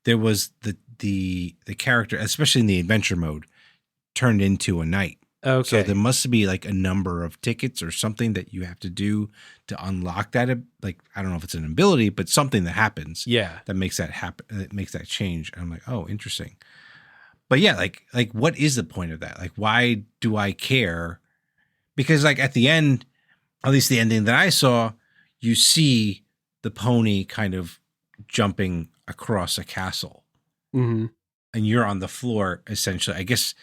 there was the character, especially in the adventure mode, turned into a knight. Okay. So there must be like a number of tickets or something that you have to do to unlock that. Like, I don't know if it's an ability, but something that happens. Yeah. That makes that happen. That makes that change. And I'm like, oh, interesting. But yeah, like what is the point of that? Like, why do I care? Because like at the end, at least the ending that I saw, you see the pony kind of jumping across a castle. Mm-hmm. And you're on the floor, essentially, I guess.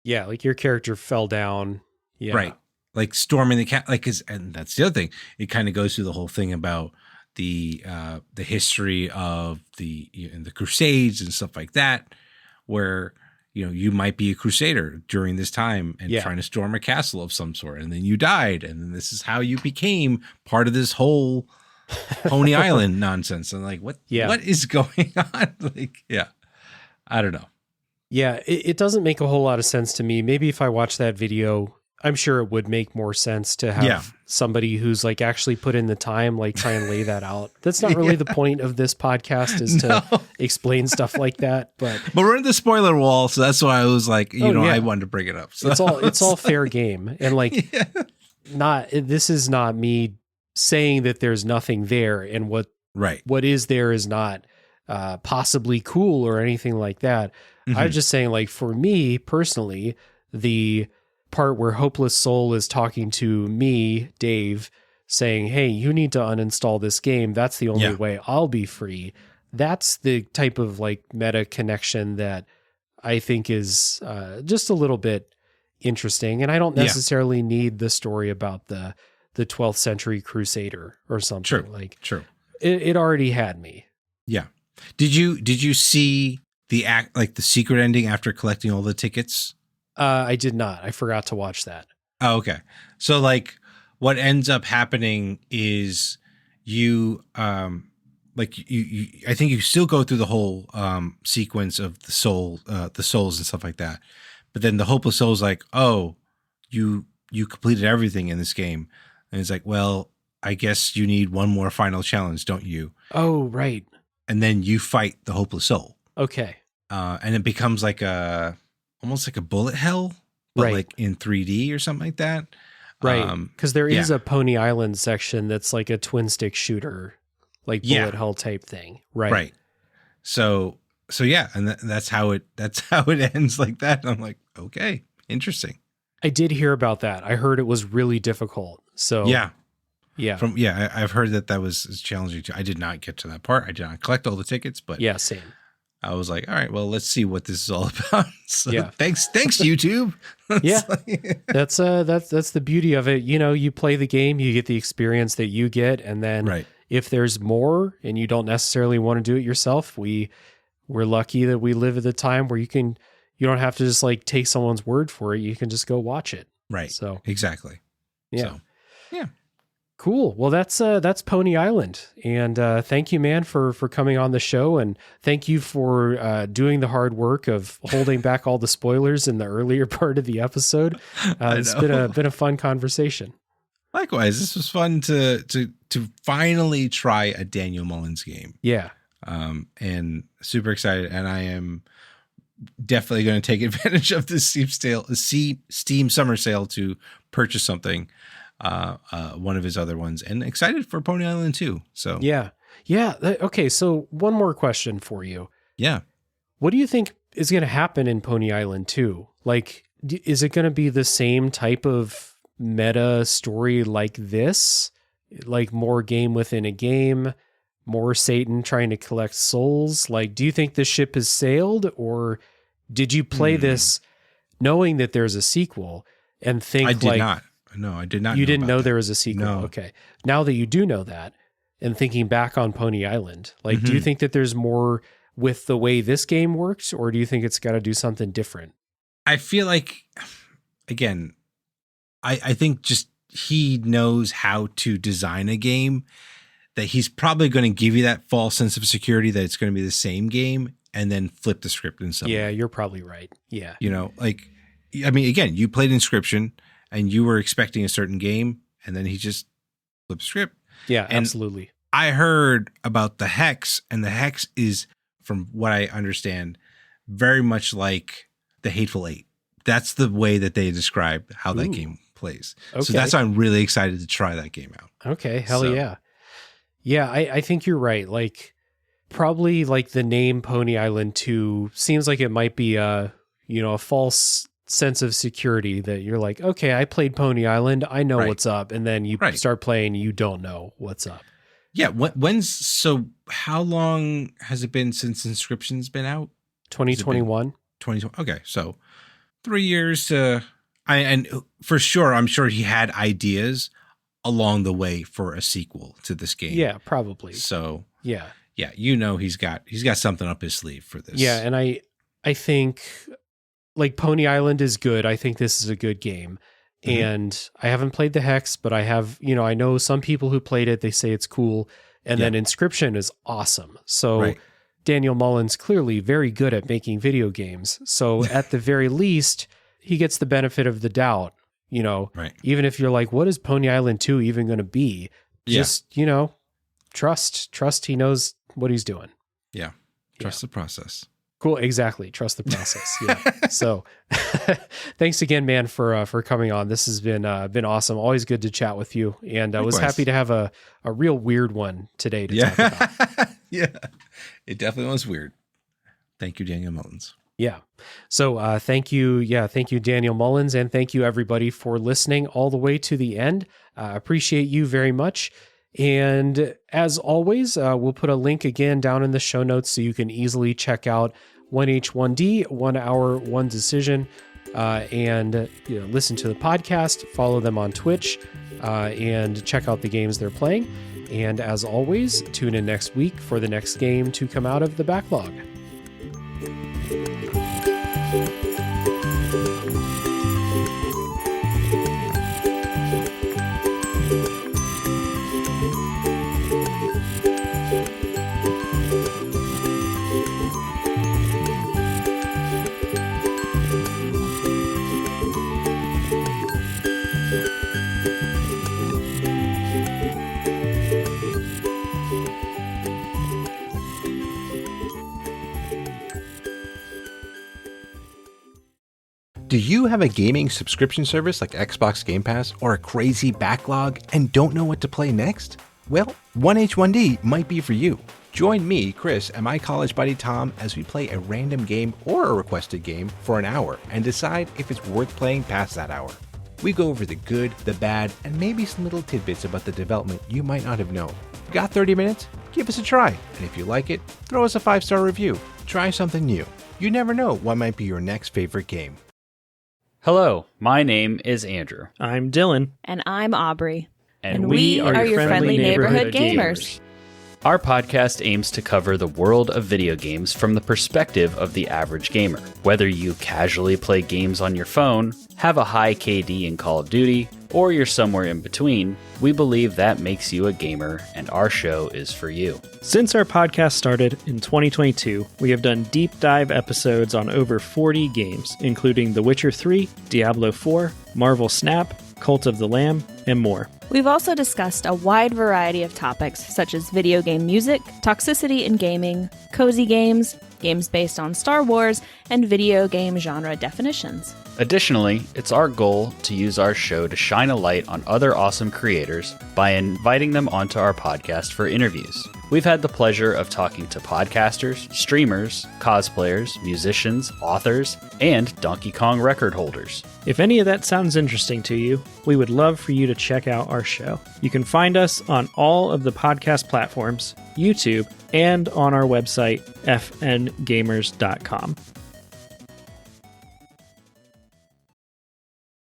Yeah, like your character fell down. Yeah. Right. Like storming the cat, and that's the other thing. It kind of goes through the whole thing about the history of the Crusades and stuff like that, where you might be a crusader during this time and trying to storm a castle of some sort, and then you died, and then this is how you became part of this whole Pony Island nonsense. And like, what is going on? Like, yeah, I don't know. Yeah, it doesn't make a whole lot of sense to me. Maybe if I watch that video, I'm sure it would make more sense to have somebody who's like actually put in the time, like try and lay that out. That's not really the point of this podcast, is to explain stuff like that. But we're in the spoiler wall, so that's why I was like, I wanted to bring it up. So it's all fair game, and like this is not me saying that there's nothing there, and what is there is not possibly cool or anything like that. Mm-hmm. I'm just saying, like, for me personally, the part where Hopeless Soul is talking to me, Dave, saying, hey, you need to uninstall this game. That's the only way I'll be free. That's the type of like meta connection that I think is just a little bit interesting. And I don't necessarily need the story about the 12th century crusader or something. It already had me. Yeah. Did you see the secret ending after collecting all the tickets? I did not. I forgot to watch that. Oh, okay. So like what ends up happening is you I think you still go through the whole sequence of the souls and stuff like that. But then the Hopeless Soul's like, oh, you completed everything in this game. And it's like, well, I guess you need one more final challenge, don't you? Oh, right. And then you fight the Hopeless Soul. Okay. And it becomes like almost like a bullet hell, but like in 3D or something like that. Right. Because there is a Pony Island section that's like a twin stick shooter, like bullet hell type thing. Right. Right. So yeah. And that's how it ends like that. And I'm like, okay, interesting. I did hear about that. I heard it was really difficult. So yeah. Yeah. I've heard that was challenging too. I did not get to that part. I did not collect all the tickets, but yeah, same. I was like, all right, well, let's see what this is all about. So thanks, YouTube. That's the beauty of it. You play the game, you get the experience that you get, and then if there's more and you don't necessarily want to do it yourself, we're lucky that we live at the time where you don't have to just like take someone's word for it. You can just go watch it. Right. So exactly. yeah. So, yeah. Cool. Well, that's Pony Island. And thank you, man, for coming on the show. And thank you for doing the hard work of holding back all the spoilers in the earlier part of the episode. It's been a fun conversation. Likewise, this was fun to finally try a Daniel Mullins game. Yeah. And super excited. And I am definitely going to take advantage of the Steam summer sale to purchase something. One of his other ones, and excited for Pony Island too. So yeah. Okay. So one more question for you. Yeah. What do you think is going to happen in Pony Island 2? Like, is it going to be the same type of meta story like this? Like more game within a game, more Satan trying to collect souls? Like, do you think the ship has sailed, or did you play this knowing that there's a sequel and think I did not. No, I did not. You didn't know there was a sequel. No. Okay. Now that you do know that, and thinking back on Pony Island, like, do you think that there's more with the way this game works, or do you think it's got to do something different? I feel like, again, I think just he knows how to design a game, that he's probably going to give you that false sense of security that it's going to be the same game, and then flip the script in some way. Yeah, you're probably right. Yeah. You know, like, I mean, again, you played Inscription, and you were expecting a certain game, and then he just flipped the script. Yeah, and absolutely. I heard about the Hex, and the Hex is, from what I understand, very much like the Hateful Eight. That's the way that they describe how that game plays. Okay. So that's why I'm really excited to try that game out. Okay, hell yeah. Yeah, I think you're right. Like, probably like the name Pony Island 2 seems like it might be a false sense of security that you're like, okay, I played Pony Island, I know what's up, and then you start playing, you don't know what's up. Yeah, so how long has it been since Inscription's been out? 2021. 2020. Okay, so 3 years and for sure, I'm sure he had ideas along the way for a sequel to this game. Yeah, probably. So yeah, he's got something up his sleeve for this. Yeah, and I think, like, Pony Island is good. I think this is a good game. And I haven't played the Hex, but I have, I know some people who played it, they say it's cool. And then Inscription is awesome. So Daniel Mullins clearly very good at making video games. So at the very least, he gets the benefit of the doubt, even if you're like, what is Pony Island 2 even going to be? Just, trust he knows what he's doing. Yeah. Trust the process. Cool. Exactly. Trust the process. Yeah. So thanks again, man, for coming on. This has been awesome. Always good to chat with you. And I was happy to have a real weird one today to talk about. Yeah. It definitely was weird. Thank you, Daniel Mullins. Yeah. So thank you. Yeah. Thank you, Daniel Mullins. And thank you everybody for listening all the way to the end. Appreciate you very much. And as always, we'll put a link again down in the show notes so you can easily check out 1H1D, 1 Hour, 1 Decision, and listen to the podcast, follow them on Twitch, and check out the games they're playing. And as always, tune in next week for the next game to come out of the backlog. Do you have a gaming subscription service like Xbox Game Pass or a crazy backlog and don't know what to play next? Well, 1H1D might be for you. Join me, Chris, and my college buddy Tom as we play a random game or a requested game for an hour and decide if it's worth playing past that hour. We go over the good, the bad, and maybe some little tidbits about the development you might not have known. Got 30 minutes? Give us a try, and if you like it, throw us a 5-star review. Try something new. You never know what might be your next favorite game. Hello, my name is Andrew. I'm Dylan. And I'm Aubrey. And we are your friendly neighborhood gamers. Our podcast aims to cover the world of video games from the perspective of the average gamer. Whether you casually play games on your phone, have a high KD in Call of Duty, or you're somewhere in between, we believe that makes you a gamer, and our show is for you. Since our podcast started in 2022, we have done deep dive episodes on over 40 games, including The Witcher 3, Diablo 4, Marvel Snap, Cult of the Lamb, and more. We've also discussed a wide variety of topics such as video game music, toxicity in gaming, cozy games, games based on Star Wars, and video game genre definitions. Additionally, it's our goal to use our show to shine a light on other awesome creators by inviting them onto our podcast for interviews. We've had the pleasure of talking to podcasters, streamers, cosplayers, musicians, authors, and Donkey Kong record holders. If any of that sounds interesting to you, we would love for you to check out our show. You can find us on all of the podcast platforms, YouTube, and on our website, fngamers.com.